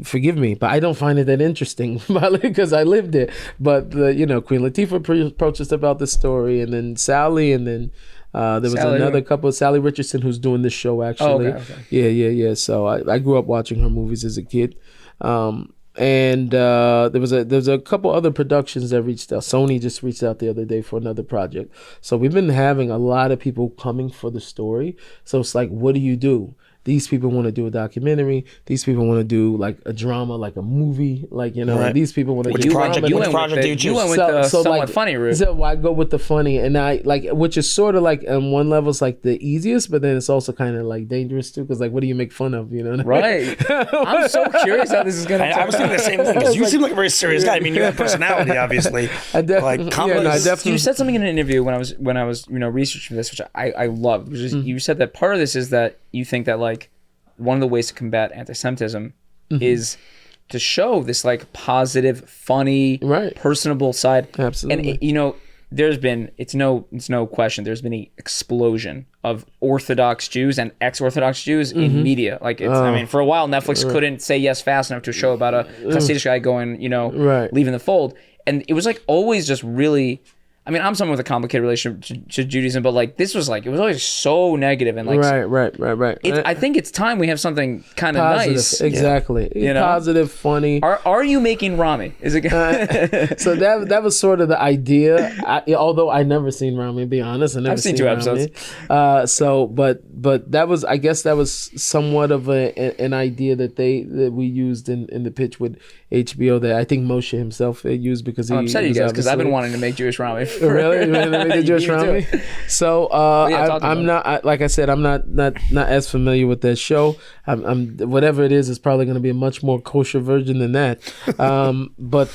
[SPEAKER 2] forgive me, but I don't find it that interesting because I lived it. But Queen Latifah approached us about the story, and then Sally, and then. There was another couple, Sally Richardson, who's doing this show actually.
[SPEAKER 4] Oh, okay.
[SPEAKER 2] Yeah. So I grew up watching her movies as a kid, and there was a couple other productions that reached out. Sony just reached out the other day for another project. So we've been having a lot of people coming for the story. So it's like, what do you do? These people want to do a documentary. These people want to do like a drama, like a movie, like
[SPEAKER 1] Right.
[SPEAKER 2] These people want to do
[SPEAKER 1] project do you choose?
[SPEAKER 4] You went with the somewhat
[SPEAKER 2] like,
[SPEAKER 4] funny route.
[SPEAKER 2] So I go with the funny, and I like, which is sort of like on one level it's like the easiest, but then it's also kind of like dangerous too, because like, what do you make fun of?
[SPEAKER 4] Right. I'm so curious how this is gonna.
[SPEAKER 1] I was thinking the same thing because you seem like a very serious guy. I mean, you have personality, obviously.
[SPEAKER 2] I definitely.
[SPEAKER 4] You said something in an interview when I was researching this, which I loved, which is you said that part of this is that you think that like one of the ways to combat anti-Semitism is to show this like positive, funny, personable side.
[SPEAKER 2] Absolutely.
[SPEAKER 4] And there's been it's no question there's been an explosion of Orthodox Jews and ex-Orthodox Jews in media. Like I mean, for a while Netflix couldn't say yes fast enough to a show about a Hasidic guy going, leaving the fold, and it was like always just really. I mean, I'm someone with a complicated relationship to Judaism, but like this was like it was always so negative and like
[SPEAKER 2] right.
[SPEAKER 4] I think it's time we have something kind of nice.
[SPEAKER 2] Exactly. Positive, funny.
[SPEAKER 4] Are you making Rami? Is it?
[SPEAKER 2] So that was sort of the idea. Although I never seen Rami, to be honest, I've
[SPEAKER 4] seen 2 episodes.
[SPEAKER 2] But that was, I guess that was somewhat of an idea that we used in the pitch with HBO that I think Moshe himself used because he.
[SPEAKER 4] I'm upset you guys because I've been wanting to make Jewish Rami.
[SPEAKER 2] Really? You want to make the Jewish Rami? So I'm not like I said, I'm not as familiar with that show. I'm whatever it is probably going to be a much more kosher version than that. But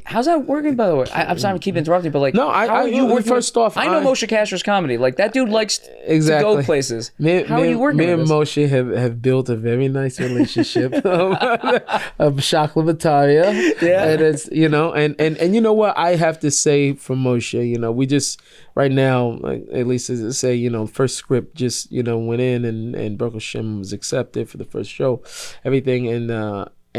[SPEAKER 4] how's that working, by the way? I'm sorry, I keep interrupting, but like,
[SPEAKER 2] no,
[SPEAKER 4] how are you working?
[SPEAKER 2] First off,
[SPEAKER 4] I know Moshe Kasher's comedy. Like that dude likes to go places. How are you working?
[SPEAKER 2] Me and Moshe have built a very nice relationship of Shaklavataria. Yeah, and it's and you know what I have to say for Moshe. We just right now, like, at least as I say, first script just went in and Baruch Hashem was accepted for the first show, everything, and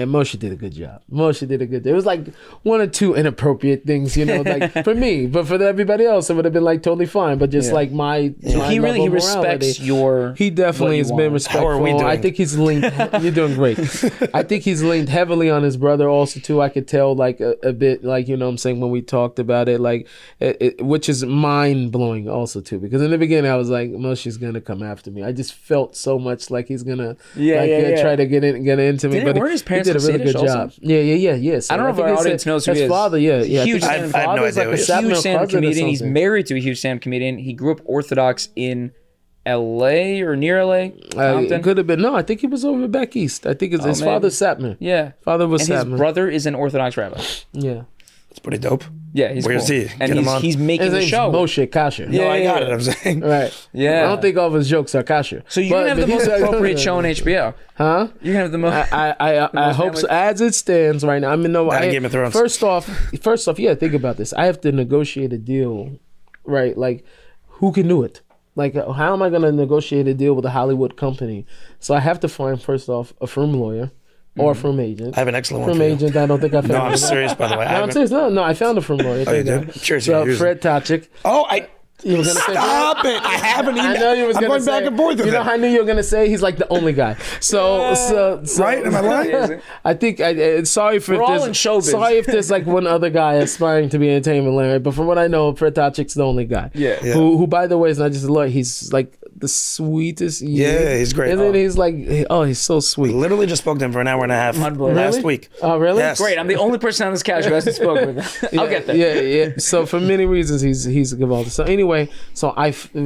[SPEAKER 2] Moshe did a good job. It was like 1 or 2 inappropriate things, like for me, but for everybody else, it would have been like totally fine. But just like my
[SPEAKER 4] he really respects your.
[SPEAKER 2] He definitely has been respectful.
[SPEAKER 1] How are we doing?
[SPEAKER 2] I think he's leaned. You're doing great. I think he's leaned heavily on his brother also too. I could tell like a bit like what I'm saying when we talked about it, like which is mind blowing also too, because in the beginning I was like Moshe's gonna come after me. I just felt so much like he's gonna try to get into me. But
[SPEAKER 4] his parents
[SPEAKER 2] he did a really good job. Yeah. So
[SPEAKER 4] I don't know if our audience knows who he is.
[SPEAKER 2] His father,
[SPEAKER 4] Huge
[SPEAKER 1] I have no idea.
[SPEAKER 4] Huge stand-up comedian. He's married to a huge stand-up comedian. He grew up Orthodox in L.A. or near L.A.
[SPEAKER 2] It could have been. No, I think he was over back east. I think his father's Satmar.
[SPEAKER 4] Yeah.
[SPEAKER 2] Father was Satmar.
[SPEAKER 4] And his brother is an Orthodox rabbi.
[SPEAKER 2] Yeah.
[SPEAKER 1] It's pretty dope.
[SPEAKER 4] Yeah, he's
[SPEAKER 1] Where's
[SPEAKER 4] cool.
[SPEAKER 1] he?
[SPEAKER 4] And he's making the show.
[SPEAKER 2] Moshe Kasher.
[SPEAKER 1] No, I got it. I'm saying.
[SPEAKER 2] Right.
[SPEAKER 4] Yeah.
[SPEAKER 2] I don't think all of his jokes are Kasher.
[SPEAKER 4] So you're going to have the most appropriate show on HBO.
[SPEAKER 2] Huh?
[SPEAKER 4] You're going to have the most...
[SPEAKER 2] I hope so. As it stands right now. I mean,
[SPEAKER 1] Game of Thrones.
[SPEAKER 2] First off, yeah, think about this. I have to negotiate a deal, right? Like, who can do it? Like, how am I going to negotiate a deal with a Hollywood company? So I have to find, first off, a firm lawyer. Or a firm agent.
[SPEAKER 1] I have an excellent one
[SPEAKER 2] firm
[SPEAKER 1] for you.
[SPEAKER 2] agent. I don't think I found.
[SPEAKER 1] No, I'm serious, by the way.
[SPEAKER 2] I'm serious. No, I found a firm lawyer.
[SPEAKER 1] Oh, you did? Cheers.
[SPEAKER 2] So Fred Tachik.
[SPEAKER 1] Oh,
[SPEAKER 2] You were gonna say
[SPEAKER 1] Stop it! I haven't even.
[SPEAKER 2] I know you was
[SPEAKER 1] I'm
[SPEAKER 2] gonna
[SPEAKER 1] going
[SPEAKER 2] say.
[SPEAKER 1] back and forth with
[SPEAKER 2] You know,
[SPEAKER 1] it.
[SPEAKER 2] how I knew you were gonna say he's like the only guy. So
[SPEAKER 1] Right? Am I lying?
[SPEAKER 2] I think sorry for
[SPEAKER 4] We're
[SPEAKER 2] if
[SPEAKER 4] all
[SPEAKER 2] there's
[SPEAKER 4] in showbiz.
[SPEAKER 2] sorry if there's like one other guy aspiring to be in entertainment land, but from what I know, Fred Tachik's the only guy.
[SPEAKER 4] Yeah.
[SPEAKER 2] Who by the way is not just a lawyer. He's like the sweetest.
[SPEAKER 1] Yeah, he's great.
[SPEAKER 2] Isn't he's like he's so sweet.
[SPEAKER 1] Literally just spoke to him for an hour and a half
[SPEAKER 4] Unbelievable.
[SPEAKER 1] last
[SPEAKER 2] Really?
[SPEAKER 1] week.
[SPEAKER 2] Oh really?
[SPEAKER 1] Yes.
[SPEAKER 4] Great. I'm the only person on this couch who hasn't spoken with him. I'll get there.
[SPEAKER 2] Yeah. So for many reasons, he's a good author. So anyway, so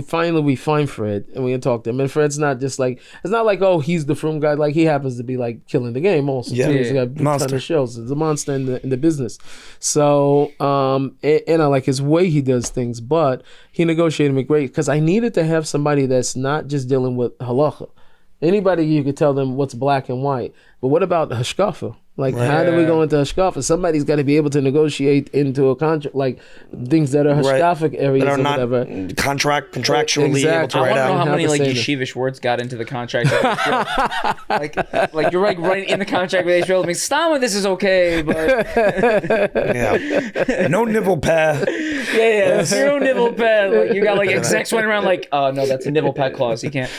[SPEAKER 2] finally we find Fred and we can talk to him. And Fred's not just like it's not like he's the froom guy. Like he happens to be like killing the game also.
[SPEAKER 1] Yeah.
[SPEAKER 2] Too. He's got a big ton
[SPEAKER 1] Monster.
[SPEAKER 2] of shows. He's a monster in the business. So and I like his way he does things, but he negotiated me great because I needed to have somebody that's not just dealing with halacha. Anybody you could tell them what's black and white, but what about hashkafa? Like, how do we go into hashkafa? Somebody's got to be able to negotiate into a contract, like things that are hashkafic areas
[SPEAKER 1] That are
[SPEAKER 2] or
[SPEAKER 1] not
[SPEAKER 2] whatever.
[SPEAKER 1] contractually able
[SPEAKER 2] Exactly.
[SPEAKER 1] to
[SPEAKER 4] I
[SPEAKER 1] write
[SPEAKER 4] want to know
[SPEAKER 1] out.
[SPEAKER 4] how
[SPEAKER 2] How
[SPEAKER 4] many
[SPEAKER 2] to
[SPEAKER 4] like
[SPEAKER 2] say this.
[SPEAKER 4] yeshivish words got into the contract. like you're like right in the contract with Israel. I mean, Stama, this is okay, but
[SPEAKER 1] Yeah. No nibble pad.
[SPEAKER 4] yeah, zero nibble pad. Like you got like execs running around like, oh no, that's a nibble pad clause. You can't.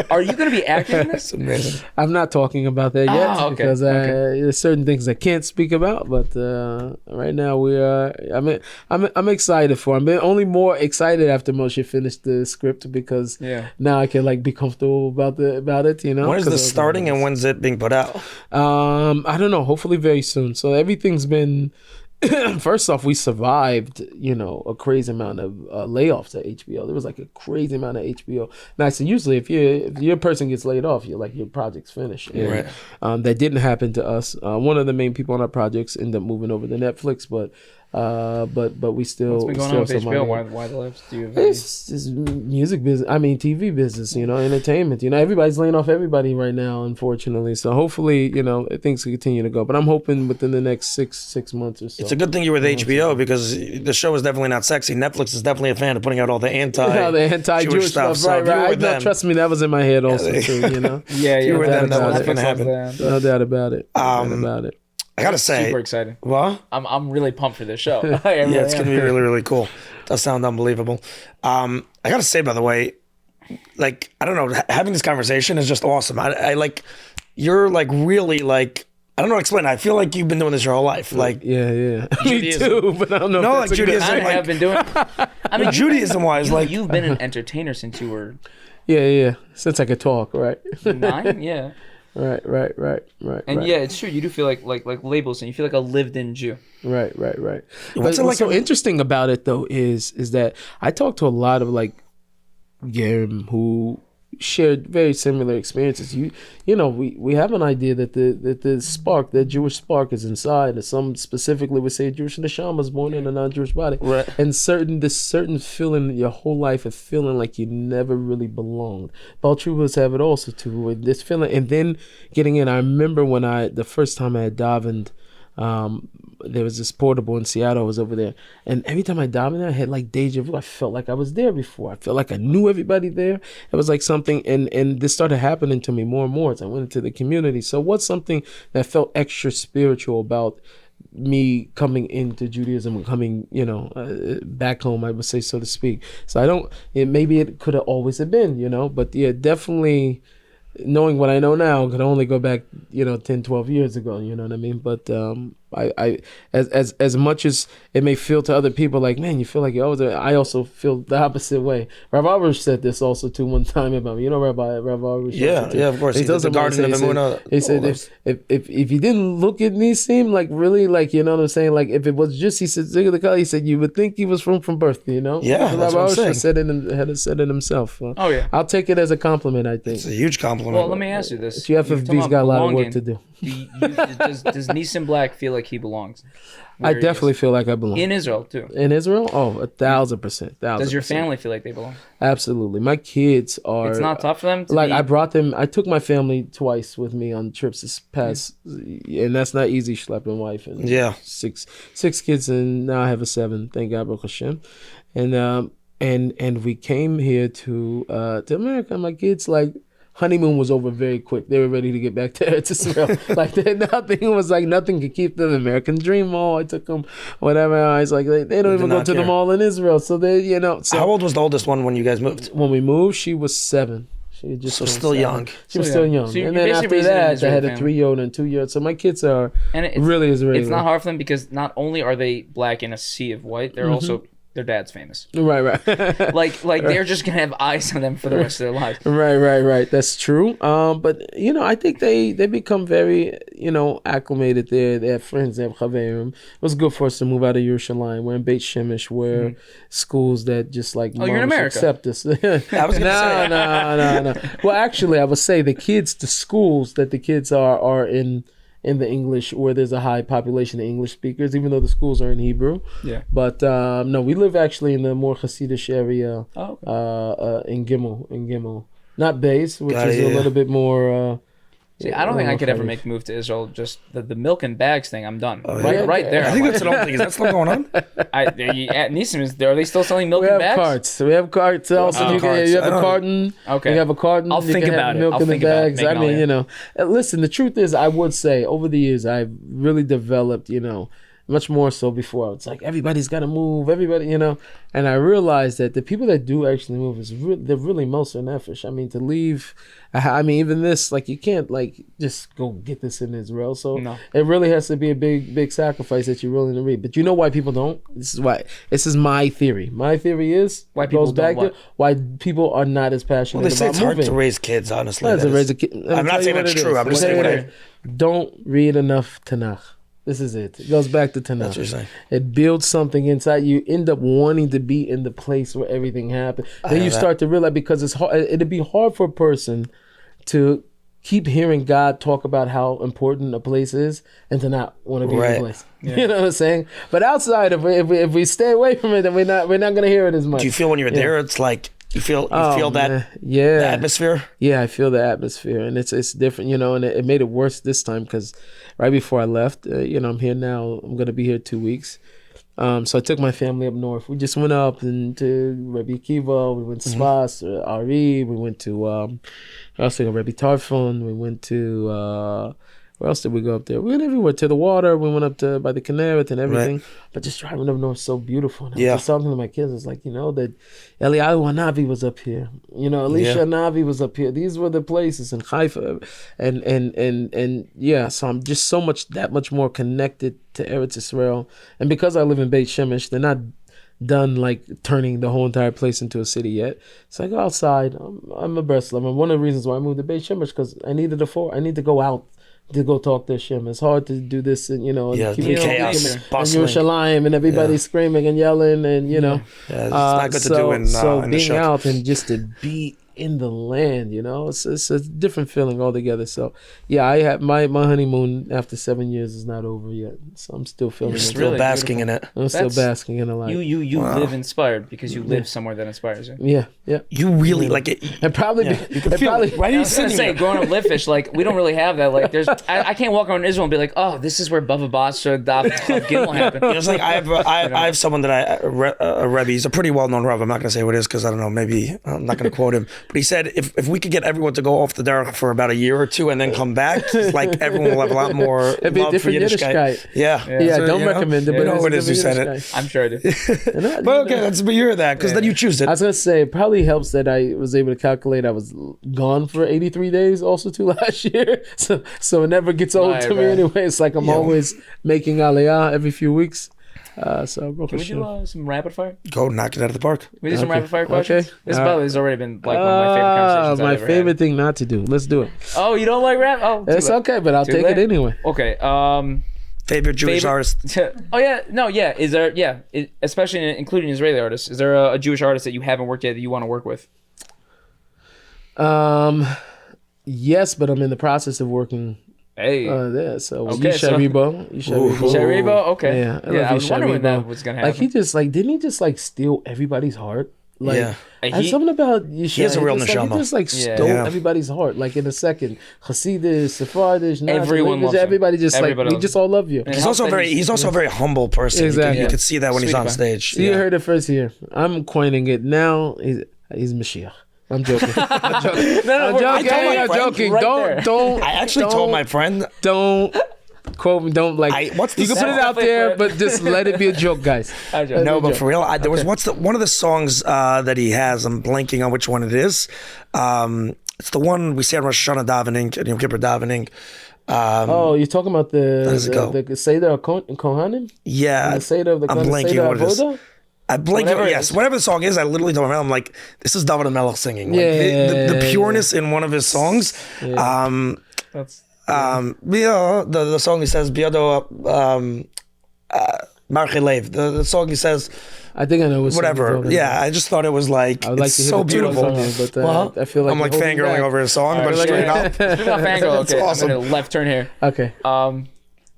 [SPEAKER 4] Are you going to be active in this?
[SPEAKER 1] Amazing.
[SPEAKER 2] I'm not talking about that yet
[SPEAKER 4] okay,
[SPEAKER 2] because there's certain things I can't speak about. But right now we are. I'm excited for. I'm only more excited after Moshe finished the script because now I can like be comfortable about it. You know.
[SPEAKER 1] When is
[SPEAKER 2] 'Cause
[SPEAKER 1] this starting and when's it being put out?
[SPEAKER 2] I don't know. Hopefully very soon. So everything's been. First off, we survived, a crazy amount of layoffs at HBO. There was like a crazy amount of HBO. Now, so usually if your person gets laid off, your project's finished. And, that didn't happen to us. One of the main people on our projects ended up moving over to Netflix, but we still.
[SPEAKER 4] What's been going on with HBO? Why the lives? Do you have
[SPEAKER 2] It's music business. I mean, TV business. Entertainment. Everybody's laying off everybody right now, unfortunately. So hopefully, things will continue to go. But I'm hoping within the next six months or so.
[SPEAKER 1] It's a good thing you were with HBO because the show is definitely not sexy. Netflix is definitely a fan of putting out all the
[SPEAKER 2] anti-Jewish stuff.
[SPEAKER 1] So if you were
[SPEAKER 2] Right.
[SPEAKER 1] with them,
[SPEAKER 2] Trust me, that was in my head also too.
[SPEAKER 4] Yeah,
[SPEAKER 1] if you were with them, that wasn't
[SPEAKER 2] Netflix
[SPEAKER 1] going to happen.
[SPEAKER 2] No doubt about it. No doubt about it.
[SPEAKER 1] I gotta say,
[SPEAKER 4] super excited.
[SPEAKER 1] What?
[SPEAKER 4] I'm really pumped for this show.
[SPEAKER 1] Yeah, it's gonna be really, really cool. Does sound unbelievable. I gotta say, by the way, like I don't know, having this conversation is just awesome. I like you're like really like I don't know how to explain it. I feel like you've been doing this your whole life. Like
[SPEAKER 2] Yeah. Me
[SPEAKER 1] Judaism.
[SPEAKER 2] too, but I don't know.
[SPEAKER 1] No,
[SPEAKER 2] if
[SPEAKER 1] like
[SPEAKER 2] that's a good-
[SPEAKER 1] Judaism.
[SPEAKER 4] I have been doing. I mean,
[SPEAKER 1] Judaism wise, like
[SPEAKER 4] you've been an entertainer since you were
[SPEAKER 2] Yeah. Since I could talk, right?
[SPEAKER 4] 9. Yeah.
[SPEAKER 2] Right.
[SPEAKER 4] And yeah, it's true. You do feel like labels, and you feel like a lived-in Jew.
[SPEAKER 2] Right.
[SPEAKER 1] What's
[SPEAKER 2] But
[SPEAKER 1] it
[SPEAKER 2] what's
[SPEAKER 1] like
[SPEAKER 2] so interesting about it though is that I talked to a lot of like Gerim who shared very similar experiences. We have an idea that the spark, that Jewish spark, is inside, and some specifically would say Jewish neshama is born in a non-Jewish body,
[SPEAKER 1] Right.
[SPEAKER 2] and this certain feeling your whole life of feeling like you never really belonged. Baltrubas have it also too, with this feeling, and then getting in. I remember when the first time I had davened. There was this portable in Seattle. I was over there, and every time I dived in there, I had like deja vu. I felt like I was there before. I felt like I knew everybody there. It was like something, and this started happening to me more and more as I went into the community. So what's something that felt extra spiritual about me coming into Judaism and coming, back home, I would say, so to speak. So maybe it could have always have been, but yeah, definitely. Knowing what I know now, could only go back, 10, 12 years ago, you know what I mean? But I as much as it may feel to other people like, man, you feel like you're always there, I also feel the opposite way. Rav Arush said this also too one time about me. Rav Arush?
[SPEAKER 1] Yeah, of course. He does the Garden of Emunah.
[SPEAKER 2] He said if you didn't look at Nissim, like really, like, you know what I'm saying? Like if it was just, he said you would think he was from birth,
[SPEAKER 1] Yeah,
[SPEAKER 2] Rav
[SPEAKER 1] that's what I'm saying.
[SPEAKER 2] Arush had said it himself.
[SPEAKER 4] Oh yeah.
[SPEAKER 2] I'll take it as a compliment, I think.
[SPEAKER 1] It's a huge compliment.
[SPEAKER 4] Well, let me ask you this:
[SPEAKER 2] GFFB's got a lot of work to do.
[SPEAKER 4] Does Nissim Black feel like he belongs?
[SPEAKER 2] I
[SPEAKER 4] where he
[SPEAKER 2] definitely
[SPEAKER 4] is?
[SPEAKER 2] feel like I belong.
[SPEAKER 4] In Israel too.
[SPEAKER 2] In Israel? Oh, 1,000%.
[SPEAKER 4] Does your family feel like they belong?
[SPEAKER 2] Absolutely. My kids are.
[SPEAKER 4] It's not tough for them to
[SPEAKER 2] like
[SPEAKER 4] be...
[SPEAKER 2] I brought them. I took my family twice with me on trips this past, and that's not easy. Schlepping wife and six kids, and now I have a 7. Thank God, Baruch Hashem. And we came here to America. My kids like honeymoon was over very quick. They were ready to get back to Eretz Israel. Like nothing could keep the American Dream Mall. I took them, whatever. I was like, they don't even go to the mall in Israel. So they, So
[SPEAKER 1] how old was the oldest one when you guys moved?
[SPEAKER 2] When we moved, she was 7. She had just
[SPEAKER 1] still
[SPEAKER 2] 7.
[SPEAKER 1] young.
[SPEAKER 2] She was still young.
[SPEAKER 4] So
[SPEAKER 2] and then after that, I had a 3-year-old and 2-year-old. So my kids are really Israeli.
[SPEAKER 4] It's not hard for them because not only are they black in a sea of white, they're also their dad's famous.
[SPEAKER 2] Right.
[SPEAKER 4] like they're just gonna have eyes on them for the rest of their lives.
[SPEAKER 2] Right. That's true. But I think they become very acclimated there. They have friends. They have chaverim. It was good for us to move out of Yerushalayim. We're in Beit Shemesh, where schools that just like
[SPEAKER 4] you're in America.
[SPEAKER 2] Accept us.
[SPEAKER 1] I was gonna say
[SPEAKER 2] no. Well, actually, I would say the schools that the kids are in the English, where there's a high population of English speakers, even though the schools are in Hebrew.
[SPEAKER 4] Yeah.
[SPEAKER 2] But no, we live actually in the more Hasidish area.
[SPEAKER 4] Oh, okay.
[SPEAKER 2] In Gimel. Not Beis, which is a little bit more...
[SPEAKER 4] See, I don't think I could ever make the move to Israel. Just the milk and bags thing, I'm done. Right there.
[SPEAKER 1] I think that's an old thing. Is that still going on?
[SPEAKER 4] At Nissim, are they still selling milk and bags?
[SPEAKER 2] We have carts. Also, you have a carton.
[SPEAKER 4] Okay.
[SPEAKER 2] You have a carton.
[SPEAKER 4] I'll think about it.
[SPEAKER 2] Milk in the bags. I mean, listen, the truth is, I would say, over the years, I've really developed, much more so before. It's like everybody's got to move, everybody, And I realized that the people that do actually move they're really Moser Nefesh. I mean, to leave, even this, like you can't like just go get this in Israel. So it really has to be a big sacrifice that you're willing to read. But you know why people don't? This is my theory. My theory is
[SPEAKER 4] why people
[SPEAKER 2] why people are not as passionate about moving.
[SPEAKER 1] Well, they say it's hard to raise kids, honestly.
[SPEAKER 2] To raise a kid.
[SPEAKER 1] I'm not saying that's true. I'm just saying
[SPEAKER 2] don't read enough Tanakh. This is it. It goes back to Tanakh.
[SPEAKER 1] That's what you're saying.
[SPEAKER 2] It builds something inside you. End up wanting to be in the place where everything happened. Then you start to realize, because it's hard. It'd be hard for a person to keep hearing God talk about how important a place is and to not want to be in the place. Yeah. You know what I'm saying? But outside, if we stay away from it, then we're not going to hear it as much.
[SPEAKER 1] Do you feel when you're there, it's like you feel that the atmosphere?
[SPEAKER 2] Yeah, I feel the atmosphere, and it's different, and it made it worse this time because right before I left, I'm here now. I'm going to be here 2 weeks. So I took my family up north. We just went up into Rabbi Akiva. We went to Spas, Ari. We went to Rabbi Tarfon. We went to where else did we go up there? We went everywhere, to the water. We went up to by the Kinneret and everything. Right. But just driving up north, so beautiful. And I was just talking to my kids. It's like, that Eliyahu Hanavi was up here. Elisha Hanavi was up here. These were the places in Haifa, and so I'm just that much more connected to Eretz Israel. And because I live in Beit Shemesh, they're not done like turning the whole entire place into a city yet. So I go outside. I'm a Brasluv. And one of the reasons why I moved to Beit Shemesh because I need to go out to go talk to Hashem. It's hard to do this and keep
[SPEAKER 1] chaos,
[SPEAKER 2] and Yerushalayim and everybody screaming and yelling and
[SPEAKER 1] it's not good to do in
[SPEAKER 2] being
[SPEAKER 1] the show.
[SPEAKER 2] out and just to be in the land, it's a different feeling altogether. So I had my honeymoon after 7 years is not over yet, so I'm still feeling
[SPEAKER 1] You're still
[SPEAKER 2] really
[SPEAKER 1] basking in it.
[SPEAKER 2] I'm still basking in the life.
[SPEAKER 4] You live inspired because you live somewhere that inspires you.
[SPEAKER 2] Yeah.
[SPEAKER 1] You really like it.
[SPEAKER 2] And probably
[SPEAKER 1] you can feel it. Why are you sitting there?
[SPEAKER 4] Growing up Litvish, like we don't really have that. Like there's I can't walk around Israel and be like, oh, this is where Bava Basra Daf Gimel happened.
[SPEAKER 1] It's like I have someone that a Rebbe. He's a pretty well known Rebbe. I'm not gonna say who it is because I don't know. Maybe I'm not gonna quote him. But he said if we could get everyone to go off the derech for about a year or two and then come back, like everyone will have a lot more
[SPEAKER 2] It'd be
[SPEAKER 1] love
[SPEAKER 2] a
[SPEAKER 1] for
[SPEAKER 2] different
[SPEAKER 1] Yiddishkeit. Yeah.
[SPEAKER 2] So, don't recommend it. But
[SPEAKER 1] you know who it is who said it.
[SPEAKER 4] I'm sure I do.
[SPEAKER 1] But okay, but you hear that because then you choose it.
[SPEAKER 2] I was gonna say it probably helps that I was able to calculate I was gone for 83 days also too last year. So it never gets old to me anyway. It's like I'm always making aliyah every few weeks. So
[SPEAKER 4] can we do some rapid fire?
[SPEAKER 1] Go knock it out of the park.
[SPEAKER 4] We do some rapid fire questions.
[SPEAKER 2] Okay.
[SPEAKER 4] This probably has already been like one of my favorite conversations.
[SPEAKER 2] My favorite thing not to do. Let's do it.
[SPEAKER 4] Oh, you don't like rap? Oh,
[SPEAKER 2] it's okay, but I'll take it anyway.
[SPEAKER 4] Okay.
[SPEAKER 1] Favorite Jewish artist?
[SPEAKER 4] Oh yeah, no, yeah. Is there? Yeah, especially including Israeli artists. Is there a Jewish artist that you haven't worked yet that you want to work with?
[SPEAKER 2] Yes, but I'm in the process of working.
[SPEAKER 4] Hey.
[SPEAKER 2] Yeah, so Yishai Ribo.
[SPEAKER 4] Okay.
[SPEAKER 2] Yeah,
[SPEAKER 4] I was wondering when that was gonna happen.
[SPEAKER 2] Like didn't he just like steal everybody's heart? Like, something about Yishai.
[SPEAKER 1] He has a real neshama.
[SPEAKER 2] He just like stole everybody's heart. Like in a second, Hasidus, Sephardish,
[SPEAKER 4] everyone loves him.
[SPEAKER 2] Everybody just we just all love you.
[SPEAKER 1] He's also a very humble person.
[SPEAKER 2] Exactly.
[SPEAKER 1] You can see that when he's on stage.
[SPEAKER 2] So you heard it first here. I'm coining it now. He's Mashiach. I'm joking. I'm joking.
[SPEAKER 4] No,
[SPEAKER 2] I'm joking.
[SPEAKER 4] Right
[SPEAKER 2] Don't.
[SPEAKER 1] I actually told my friend.
[SPEAKER 2] Don't quote me. Don't like.
[SPEAKER 1] What's the
[SPEAKER 2] you can put
[SPEAKER 1] song?
[SPEAKER 2] it out there, but just let it be a joke, guys.
[SPEAKER 1] No, but for real, there was one of the songs that he has. I'm blanking on which one it is. It's the one we say on Rosh Hashanah davening and Yom Kippur davening.
[SPEAKER 2] You're talking about
[SPEAKER 1] does it go?
[SPEAKER 2] the Seder of Kohanim?
[SPEAKER 1] Yeah,
[SPEAKER 2] The Seder of the
[SPEAKER 1] I'm
[SPEAKER 2] Kohanim,
[SPEAKER 1] blanking
[SPEAKER 2] Seder
[SPEAKER 1] what it is.
[SPEAKER 2] Avoda?
[SPEAKER 1] I blanking. Whatever the song is, I literally don't remember. I'm like, this is David Melech singing. Like, the pureness in one of his songs.
[SPEAKER 4] That's
[SPEAKER 1] The song he says, Biado Marchilev. The song he says,
[SPEAKER 2] I think I know what
[SPEAKER 1] whatever. Yeah, I just thought it was like,
[SPEAKER 2] I would like
[SPEAKER 1] it's
[SPEAKER 2] to hear
[SPEAKER 1] so
[SPEAKER 2] the tune
[SPEAKER 1] beautiful.
[SPEAKER 2] from it, but I feel like
[SPEAKER 1] I'm like
[SPEAKER 2] you're holding
[SPEAKER 1] fangirling
[SPEAKER 2] back.
[SPEAKER 1] over his song, but
[SPEAKER 4] right,
[SPEAKER 1] straight up.
[SPEAKER 4] Speaking about fangirl, okay,
[SPEAKER 1] awesome.
[SPEAKER 4] I'm gonna left turn here.
[SPEAKER 2] Okay.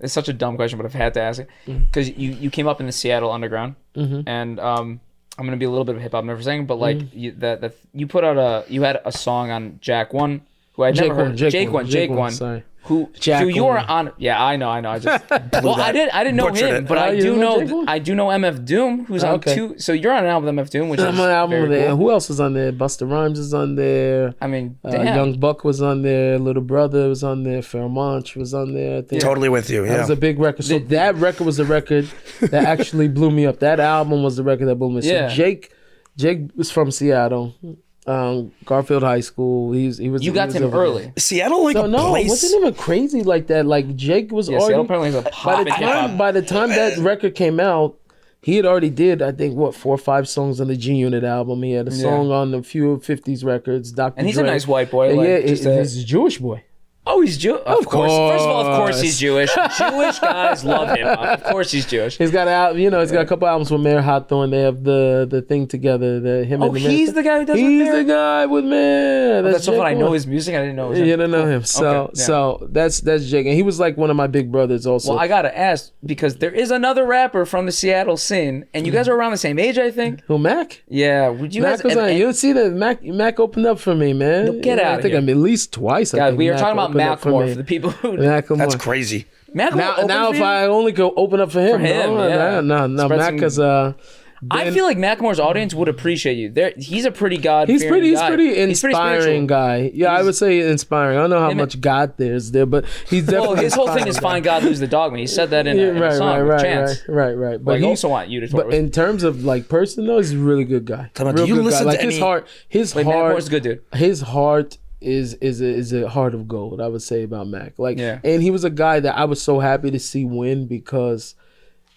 [SPEAKER 4] It's such a dumb question, but I've had to ask it because you came up in the Seattle underground, and I'm gonna be a little bit of a hip hop nerd for a second, but like you put out you had a song on Jack One, who I'd never heard. Jake One.
[SPEAKER 2] Sorry.
[SPEAKER 4] Who
[SPEAKER 2] Jack
[SPEAKER 4] you were
[SPEAKER 2] One.
[SPEAKER 4] on? Yeah, I know. I just I didn't know
[SPEAKER 1] Butchered
[SPEAKER 4] him,
[SPEAKER 1] it.
[SPEAKER 4] but
[SPEAKER 2] Oh,
[SPEAKER 4] I
[SPEAKER 2] you
[SPEAKER 4] do
[SPEAKER 2] didn't know
[SPEAKER 4] know
[SPEAKER 2] Jake One?
[SPEAKER 4] I do know MF Doom, who's on
[SPEAKER 2] Okay.
[SPEAKER 4] two. So you're on an album with MF Doom, which
[SPEAKER 2] I'm
[SPEAKER 4] is
[SPEAKER 2] on an album
[SPEAKER 4] very
[SPEAKER 2] with
[SPEAKER 4] cool.
[SPEAKER 2] Who else was on there? Busta Rhymes is on there.
[SPEAKER 4] I mean, damn.
[SPEAKER 2] Young Buck was on there. Little Brother was on there. Fairmont was on there. I think.
[SPEAKER 1] Totally with you.
[SPEAKER 2] That
[SPEAKER 1] Yeah.
[SPEAKER 2] was a big record. So that record was the record that actually blew me up. That album was the record that blew me up. So
[SPEAKER 4] Yeah.
[SPEAKER 2] Jake was from Seattle, Garfield High School. He was.
[SPEAKER 4] You got to him
[SPEAKER 2] over there.
[SPEAKER 4] early.
[SPEAKER 1] Seattle, like
[SPEAKER 2] So
[SPEAKER 1] a
[SPEAKER 2] no, it
[SPEAKER 1] place.
[SPEAKER 2] wasn't even crazy like that. Like Jake was
[SPEAKER 4] Yeah,
[SPEAKER 2] already.
[SPEAKER 4] Seattle apparently is a pop hip hop.
[SPEAKER 2] By the time that record came out, he had already did, I think, 4 or 5 songs on the G Unit album. He had a song on a few 50s records. Dr.
[SPEAKER 4] And he's
[SPEAKER 2] Dre.
[SPEAKER 4] a nice white boy. Like,
[SPEAKER 2] Yeah,
[SPEAKER 4] just
[SPEAKER 2] he's a Jewish boy.
[SPEAKER 4] Oh, he's Jewish. Of course. First of all, of course he's
[SPEAKER 2] course.
[SPEAKER 4] Jewish. Jewish guys love hip hop. Of course he's Jewish.
[SPEAKER 2] He's got he's got a couple albums with Mayor Hawthorne. They have the thing together. Him
[SPEAKER 4] Oh,
[SPEAKER 2] and the
[SPEAKER 4] he's the guy who does it with
[SPEAKER 2] He's
[SPEAKER 4] Mayor?
[SPEAKER 2] the guy with Mayor.
[SPEAKER 4] That's so
[SPEAKER 2] Jake
[SPEAKER 4] funny. I know
[SPEAKER 2] One.
[SPEAKER 4] his music. I didn't know his
[SPEAKER 2] You don't know him. So
[SPEAKER 4] Okay, yeah.
[SPEAKER 2] so that's Jake, and he was like one of my big brothers also.
[SPEAKER 4] Well, I gotta ask because there is another rapper from the Seattle scene, and you guys are around the same age, I think.
[SPEAKER 2] Who, Mac?
[SPEAKER 4] Yeah. Would you
[SPEAKER 2] Mac
[SPEAKER 4] guys?
[SPEAKER 2] was on.
[SPEAKER 4] and-
[SPEAKER 2] You see that Mac opened up for me, man.
[SPEAKER 4] No, get out
[SPEAKER 2] I
[SPEAKER 4] of
[SPEAKER 2] think
[SPEAKER 4] here.
[SPEAKER 2] I'm at least twice. I
[SPEAKER 4] God,
[SPEAKER 2] think
[SPEAKER 4] we were
[SPEAKER 2] Mac
[SPEAKER 4] talking about
[SPEAKER 2] opened up
[SPEAKER 4] Macklemore
[SPEAKER 2] me.
[SPEAKER 4] for the people who.
[SPEAKER 2] Macklemore.
[SPEAKER 1] That's crazy.
[SPEAKER 4] Macklemore
[SPEAKER 2] Now
[SPEAKER 4] opened
[SPEAKER 2] if
[SPEAKER 4] for you?
[SPEAKER 2] I only could open up for him,
[SPEAKER 4] yeah.
[SPEAKER 2] no,
[SPEAKER 4] Spread
[SPEAKER 2] Mac
[SPEAKER 4] some-
[SPEAKER 2] is
[SPEAKER 4] I feel like Macklemore's audience would appreciate you. He's a pretty God.
[SPEAKER 2] He's pretty inspiring
[SPEAKER 4] spiritual.
[SPEAKER 2] guy. Yeah, I would say inspiring. I don't know how
[SPEAKER 4] Him-
[SPEAKER 2] much God there's there, but he's definitely.
[SPEAKER 4] Well, his whole thing is
[SPEAKER 2] inspiring
[SPEAKER 4] "Find God, Lose the Dogma." He said that in
[SPEAKER 2] guy.
[SPEAKER 4] a, in a song with Chance.
[SPEAKER 2] Right. But
[SPEAKER 4] But
[SPEAKER 2] he
[SPEAKER 4] I also want you to.
[SPEAKER 2] But in terms of like person though, he's a really good guy.
[SPEAKER 1] Tell me,
[SPEAKER 2] Real
[SPEAKER 1] do you
[SPEAKER 2] good
[SPEAKER 1] listen
[SPEAKER 2] guy.
[SPEAKER 1] to
[SPEAKER 2] Like his
[SPEAKER 1] any-
[SPEAKER 2] heart,
[SPEAKER 4] Macklemore's a good dude.
[SPEAKER 2] his heart is a heart of gold. I would say about Mac. Like,
[SPEAKER 4] Yeah.
[SPEAKER 2] and he was a guy that I was so happy to see win because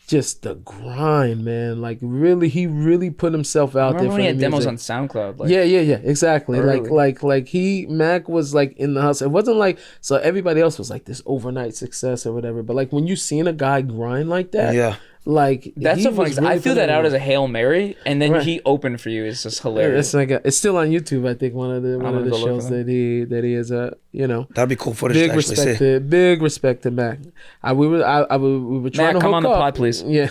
[SPEAKER 2] just the grind, man. Like really, he really put himself out there.
[SPEAKER 4] Remember
[SPEAKER 2] For
[SPEAKER 4] when he had
[SPEAKER 2] the
[SPEAKER 4] demos
[SPEAKER 2] music.
[SPEAKER 4] on SoundCloud? Like,
[SPEAKER 2] Yeah, exactly.
[SPEAKER 4] Early.
[SPEAKER 2] Like Mac was like in the hustle. It wasn't like so everybody else was like this overnight success or whatever. But like when you seen a guy grind like that,
[SPEAKER 1] Yeah.
[SPEAKER 2] like
[SPEAKER 4] That's
[SPEAKER 2] he
[SPEAKER 4] so funny.
[SPEAKER 2] was
[SPEAKER 4] 'Cause I
[SPEAKER 2] really
[SPEAKER 4] feel
[SPEAKER 2] putting
[SPEAKER 4] that
[SPEAKER 2] it
[SPEAKER 4] out
[SPEAKER 2] in.
[SPEAKER 4] as a Hail Mary, and then
[SPEAKER 2] Right.
[SPEAKER 4] he opened for you. It's just
[SPEAKER 2] Yeah,
[SPEAKER 4] hilarious.
[SPEAKER 2] it's still on YouTube. I think one of the
[SPEAKER 4] gonna go look
[SPEAKER 2] shows
[SPEAKER 4] for
[SPEAKER 2] that he is
[SPEAKER 1] That'd be cool footage
[SPEAKER 2] big
[SPEAKER 1] to actually
[SPEAKER 2] respect
[SPEAKER 1] see.
[SPEAKER 2] big respect to Mac. We were trying
[SPEAKER 4] Mac,
[SPEAKER 2] to
[SPEAKER 4] come
[SPEAKER 2] hook
[SPEAKER 4] on the
[SPEAKER 2] up.
[SPEAKER 4] pod, please.
[SPEAKER 2] Yeah,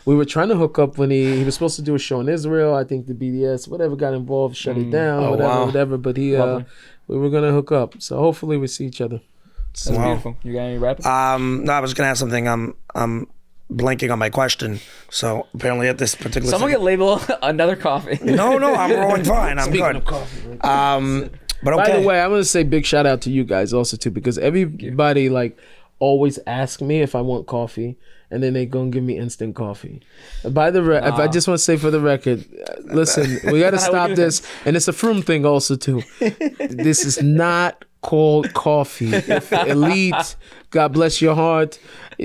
[SPEAKER 2] we were trying to hook up when he was supposed to do a show in Israel. I think the BDS whatever got involved, shut it down,
[SPEAKER 1] Oh, wow.
[SPEAKER 2] whatever. But
[SPEAKER 4] Lovely.
[SPEAKER 2] we were gonna hook up. So hopefully we see each other.
[SPEAKER 4] That's
[SPEAKER 1] Wow.
[SPEAKER 4] beautiful. You got any rap?
[SPEAKER 1] No, I was gonna ask something. I'm blanking on my question. So apparently at this particular.
[SPEAKER 4] Someone get label another coffee.
[SPEAKER 1] No, I'm rolling fine. I'm good. But okay.
[SPEAKER 2] By the way, I want to say big shout out to you guys also too because everybody like always ask me if I want coffee. And then they gonna give me instant coffee. By the if I just want to say for the record, listen, we gotta stop this, and it's a Froome thing also too. This is not called coffee. If elite, God bless your heart,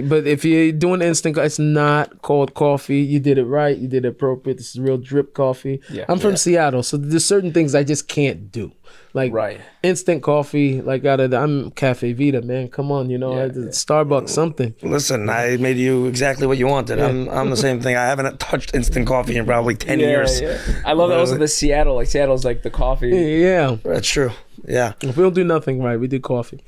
[SPEAKER 2] but if you're doing instant, it's not called coffee. You did it right. You did it appropriate. This is real drip coffee.
[SPEAKER 4] Yeah.
[SPEAKER 2] I'm from Seattle, so there's certain things I just can't do. Like
[SPEAKER 4] Right.
[SPEAKER 2] instant coffee, like I'm Cafe Vita, man. Come on, Starbucks something.
[SPEAKER 1] Listen, I made you exactly what you wanted. I'm the same thing. I haven't touched instant coffee in probably 10 years.
[SPEAKER 4] Yeah. I love that also the Seattle. Like Seattle's like the coffee.
[SPEAKER 2] Yeah.
[SPEAKER 1] That's true. Yeah,
[SPEAKER 2] If we don't do nothing right, we do coffee.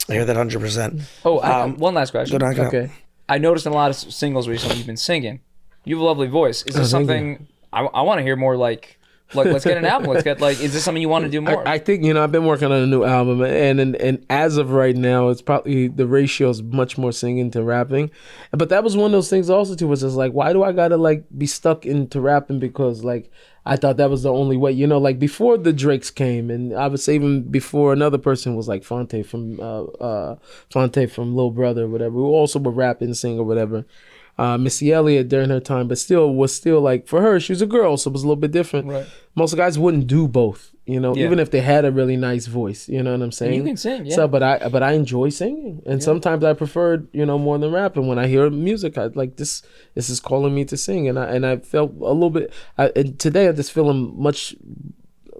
[SPEAKER 1] I hear that 100%.
[SPEAKER 4] Oh, one last question.
[SPEAKER 1] Good on.
[SPEAKER 2] Okay.
[SPEAKER 4] I noticed in a lot of singles recently you've been singing. You have a lovely voice. Is this
[SPEAKER 2] thank
[SPEAKER 4] something I want to hear more? Like let's get an album. Let's get is this something you want to do more?
[SPEAKER 2] I think I've been working on a new album, and as of right now, it's probably the ratio is much more singing to rapping. But that was one of those things also too, was just like, why do I gotta like be stuck into rapping? Because like I thought that was the only way, you know, like before the Drakes came, and I would say even before another person was like Fonte from Lil Brother or whatever, who also would rap and sing or whatever. Missy Elliott during her time, but was still like, for her, she was a girl, so it was a little bit different.
[SPEAKER 4] Right.
[SPEAKER 2] Most guys wouldn't do both, you know, even if they had a really nice voice, you know what I'm saying?
[SPEAKER 4] And you can sing, yeah.
[SPEAKER 2] So, but I enjoy singing, and sometimes I prefer, you know, more than rapping. When I hear music, I like this is calling me to sing, and I felt a little bit. And today I just feeling much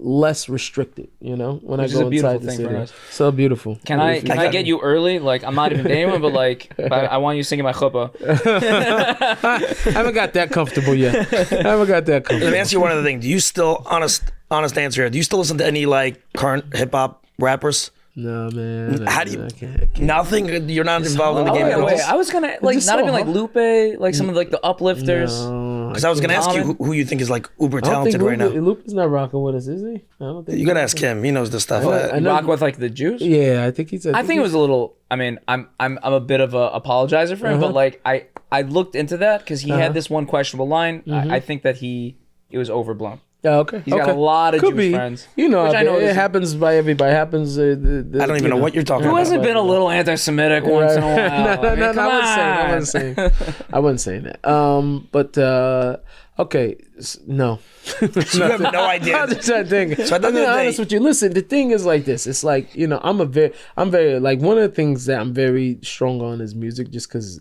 [SPEAKER 2] less restricted, you know, when I go inside the city. So beautiful.
[SPEAKER 4] Can I get you early? Like, I'm not even dating one, but like, I want you singing my chuppah.
[SPEAKER 2] I haven't got that comfortable yet.
[SPEAKER 1] Let me ask you one other thing. Do you still, honest answer here, do you still listen to any like current hip hop rappers?
[SPEAKER 2] No, man.
[SPEAKER 1] How do you? I can't. Nothing. You're not involved in the game at all.
[SPEAKER 4] Wait, I was gonna like not even like Lupe, like some of like the uplifters.
[SPEAKER 1] Because I was gonna ask you who you think is like uber talented right now.
[SPEAKER 2] Lupe's not rocking with us, is he? I don't think.
[SPEAKER 1] You gotta ask him. He knows the stuff.
[SPEAKER 4] I rock with like the Jews.
[SPEAKER 2] Yeah, I think he's.
[SPEAKER 4] I think it was a little. I mean, I'm a bit of a apologizer for him, but like I looked into that because he had this one questionable line. I think that it was overblown.
[SPEAKER 2] Yeah, okay.
[SPEAKER 4] He's got a lot of Jewish friends.
[SPEAKER 2] You know, I know it happens by everybody. I don't
[SPEAKER 1] even know what you're talking about.
[SPEAKER 4] Who hasn't been a little anti-Semitic once in a while?
[SPEAKER 2] No, I wasn't saying that. But okay, no.
[SPEAKER 1] You have no idea.
[SPEAKER 2] I'm just trying to think. So I'm being honest with you. Listen, the thing is like this. It's like, you know, I'm very like, one of the things that I'm very strong on is music, just because.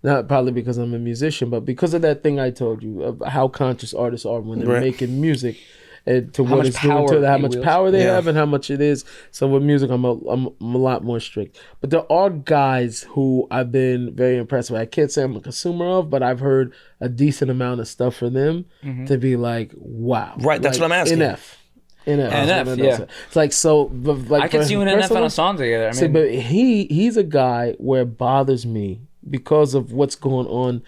[SPEAKER 2] Not probably because I'm a musician, but because of that thing I told you of how conscious artists are when they're making music, and to what it's doing to how much power they have and how much it is. So with music, I'm a lot more strict. But there are guys who I've been very impressed with. I can't say I'm a consumer of, but I've heard a decent amount of stuff from them to be like, wow.
[SPEAKER 1] Right, that's what I'm asking.
[SPEAKER 2] NF,
[SPEAKER 4] yeah.
[SPEAKER 2] It's like, so, like,
[SPEAKER 4] I can see you and NF on a song together. I mean,
[SPEAKER 2] but he's a guy where it bothers me because of what's going on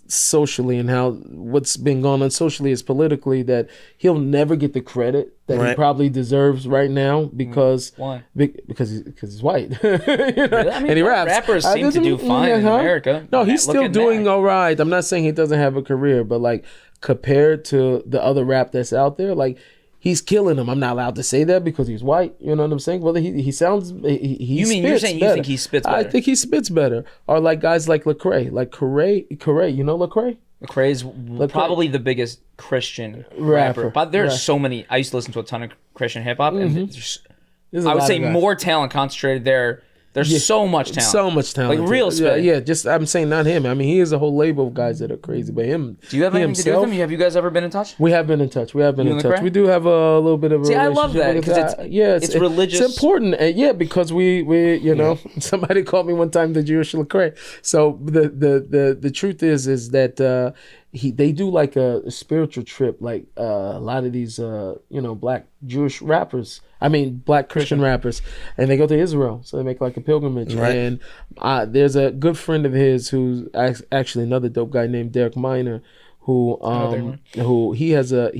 [SPEAKER 2] socially and how what's been going on socially is politically, that he'll never get the credit that he probably deserves right now because
[SPEAKER 4] why?
[SPEAKER 2] Because he's white. You know?
[SPEAKER 4] I mean,
[SPEAKER 2] and he raps.
[SPEAKER 4] Rappers seem to do fine in America.
[SPEAKER 2] No, he's still doing all right. I'm not saying he doesn't have a career, but like compared to the other rap that's out there, like, he's killing him. I'm not allowed to say that because he's white. You know what I'm saying? Well, he sounds. You're saying
[SPEAKER 4] you think he spits better?
[SPEAKER 2] I think he spits better. Or like guys like Lecrae. Like Lecrae. You know Lecrae?
[SPEAKER 4] Lecrae's probably the biggest Christian rapper. But there's so many. I used to listen to a ton of Christian hip hop, and I would say more talent concentrated there. There's so much talent.
[SPEAKER 2] So much talent.
[SPEAKER 4] Like real spit.
[SPEAKER 2] Yeah, just I'm saying not him. I mean, he has a whole label of guys that are crazy, but him.
[SPEAKER 4] Do you have anything to do with him? Have you guys ever been in touch?
[SPEAKER 2] We have been in touch. We do have a little bit of a
[SPEAKER 4] relationship. I love that because it's religious.
[SPEAKER 2] It's important. Because we you know, somebody called me one time the Jewish Lecrae. So the truth is that they do like a spiritual trip, like a lot of these black Jewish rappers. I mean, black Christian rappers, and they go to Israel, so they make like a pilgrimage. Right. And there's a good friend of his who's actually another dope guy named Derek Miner, who he has a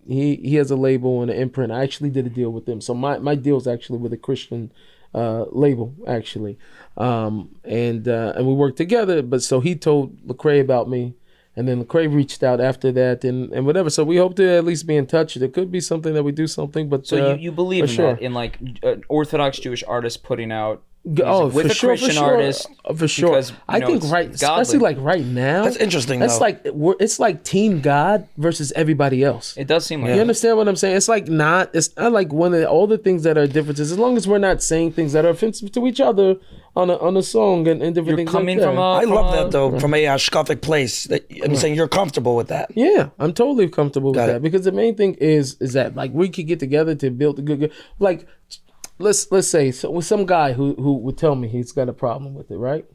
[SPEAKER 2] label and an imprint. I actually did a deal with them, so my deal is actually with a Christian label actually, and we worked together. But so he told Lecrae about me. And then Lecrae reached out after that and whatever. So we hope to at least be in touch. There could be something that we do something. But
[SPEAKER 4] so you believe in that, in like an Orthodox Jewish artist putting out
[SPEAKER 2] music
[SPEAKER 4] with a Christian artist?
[SPEAKER 2] For sure. Because, I think especially like right now.
[SPEAKER 1] That's interesting.
[SPEAKER 2] That's though. It's like Team God versus everybody else.
[SPEAKER 4] It does seem like
[SPEAKER 2] you understand what I'm saying? It's not like one of all the things that are differences. As long as we're not saying things that are offensive to each other on a song and different things like that.
[SPEAKER 1] I love that though, from a shkafic place. I'm saying you're comfortable with that.
[SPEAKER 2] Yeah, I'm totally comfortable with that because the main thing is that like we could get together to build a good like let's say with some guy who would tell me he's got a problem with it, right?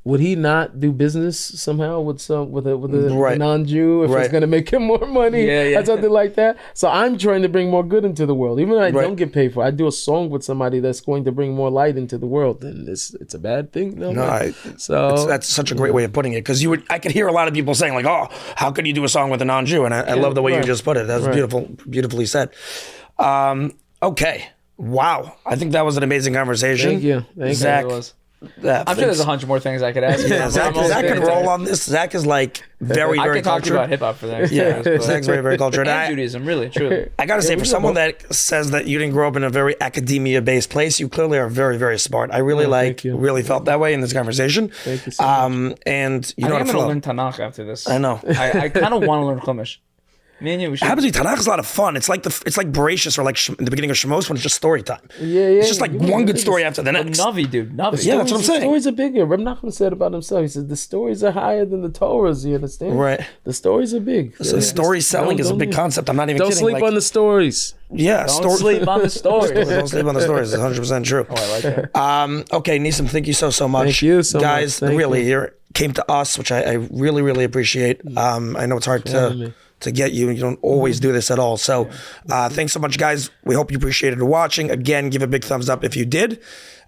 [SPEAKER 2] Would he not do business somehow with a non-Jew if it's going to make him more money or something like that? So I'm trying to bring more good into the world. Even though I don't get paid for it, I do a song with somebody that's going to bring more light into the world. Then it's a bad thing.
[SPEAKER 1] That's such a great way of putting it, because I could hear a lot of people saying like, oh, how could you do a song with a non-Jew? And I love the way you just put it. That was beautifully said. Okay. Wow. I think that was an amazing conversation.
[SPEAKER 2] Thank you.
[SPEAKER 1] Zach,
[SPEAKER 4] I'm sure there's 100 more things I could ask you.
[SPEAKER 1] Yeah, Zach could roll on this. Zach is like very,
[SPEAKER 4] I
[SPEAKER 1] very
[SPEAKER 4] could talk to you about
[SPEAKER 1] cultured.
[SPEAKER 4] hip hop for the next
[SPEAKER 1] Yeah,
[SPEAKER 4] years, but-
[SPEAKER 1] Zach's very, very cultured.
[SPEAKER 4] and Judaism, really, truly.
[SPEAKER 1] I gotta say, for someone that says that you didn't grow up in a very academia-based place, you clearly are very, very smart. I really really felt that way in this conversation.
[SPEAKER 2] Thank you so much.
[SPEAKER 1] And you
[SPEAKER 4] I
[SPEAKER 1] know
[SPEAKER 4] think
[SPEAKER 1] what
[SPEAKER 4] I'm
[SPEAKER 1] I'm
[SPEAKER 4] gonna learn Tanakh after this.
[SPEAKER 1] I know.
[SPEAKER 4] I kind of want to learn Chumash. Me and you, we should.
[SPEAKER 1] Happens to be Tanakh is a lot of fun. It's like Bereshis or like the beginning of Shemos when it's just story time.
[SPEAKER 2] Yeah.
[SPEAKER 1] It's just like one good story after the next.
[SPEAKER 4] Navi, dude. Navi.
[SPEAKER 1] Yeah, that's what I'm saying.
[SPEAKER 2] The stories are bigger. Reb Nachman said about himself. He said the stories are higher than the Torahs. You understand?
[SPEAKER 1] Right.
[SPEAKER 2] The stories are big.
[SPEAKER 1] So story selling is a big concept. I'm not even
[SPEAKER 2] Don't
[SPEAKER 1] kidding.
[SPEAKER 2] sleep
[SPEAKER 1] Like,
[SPEAKER 2] on the stories.
[SPEAKER 1] yeah,
[SPEAKER 4] Don't sleep on the story.
[SPEAKER 1] Don't sleep on the stories. It's 100% true.
[SPEAKER 4] Oh, I like that.
[SPEAKER 1] Okay, Nissim, thank you so much.
[SPEAKER 2] Thank you so much.
[SPEAKER 1] Guys,
[SPEAKER 2] Thank
[SPEAKER 1] really,
[SPEAKER 2] you.
[SPEAKER 1] you came to us, which I really, really appreciate. I know it's hard to get you, and you don't always do this at all. So thanks so much, guys. We hope you appreciated watching. Again, give a big thumbs up if you did.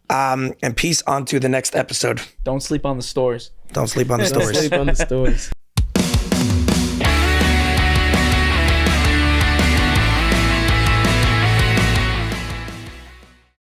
[SPEAKER 1] And peace on to the next episode.
[SPEAKER 4] Don't sleep on the stories.
[SPEAKER 1] Don't sleep on the
[SPEAKER 2] Don't
[SPEAKER 1] stories.
[SPEAKER 2] sleep on the stories.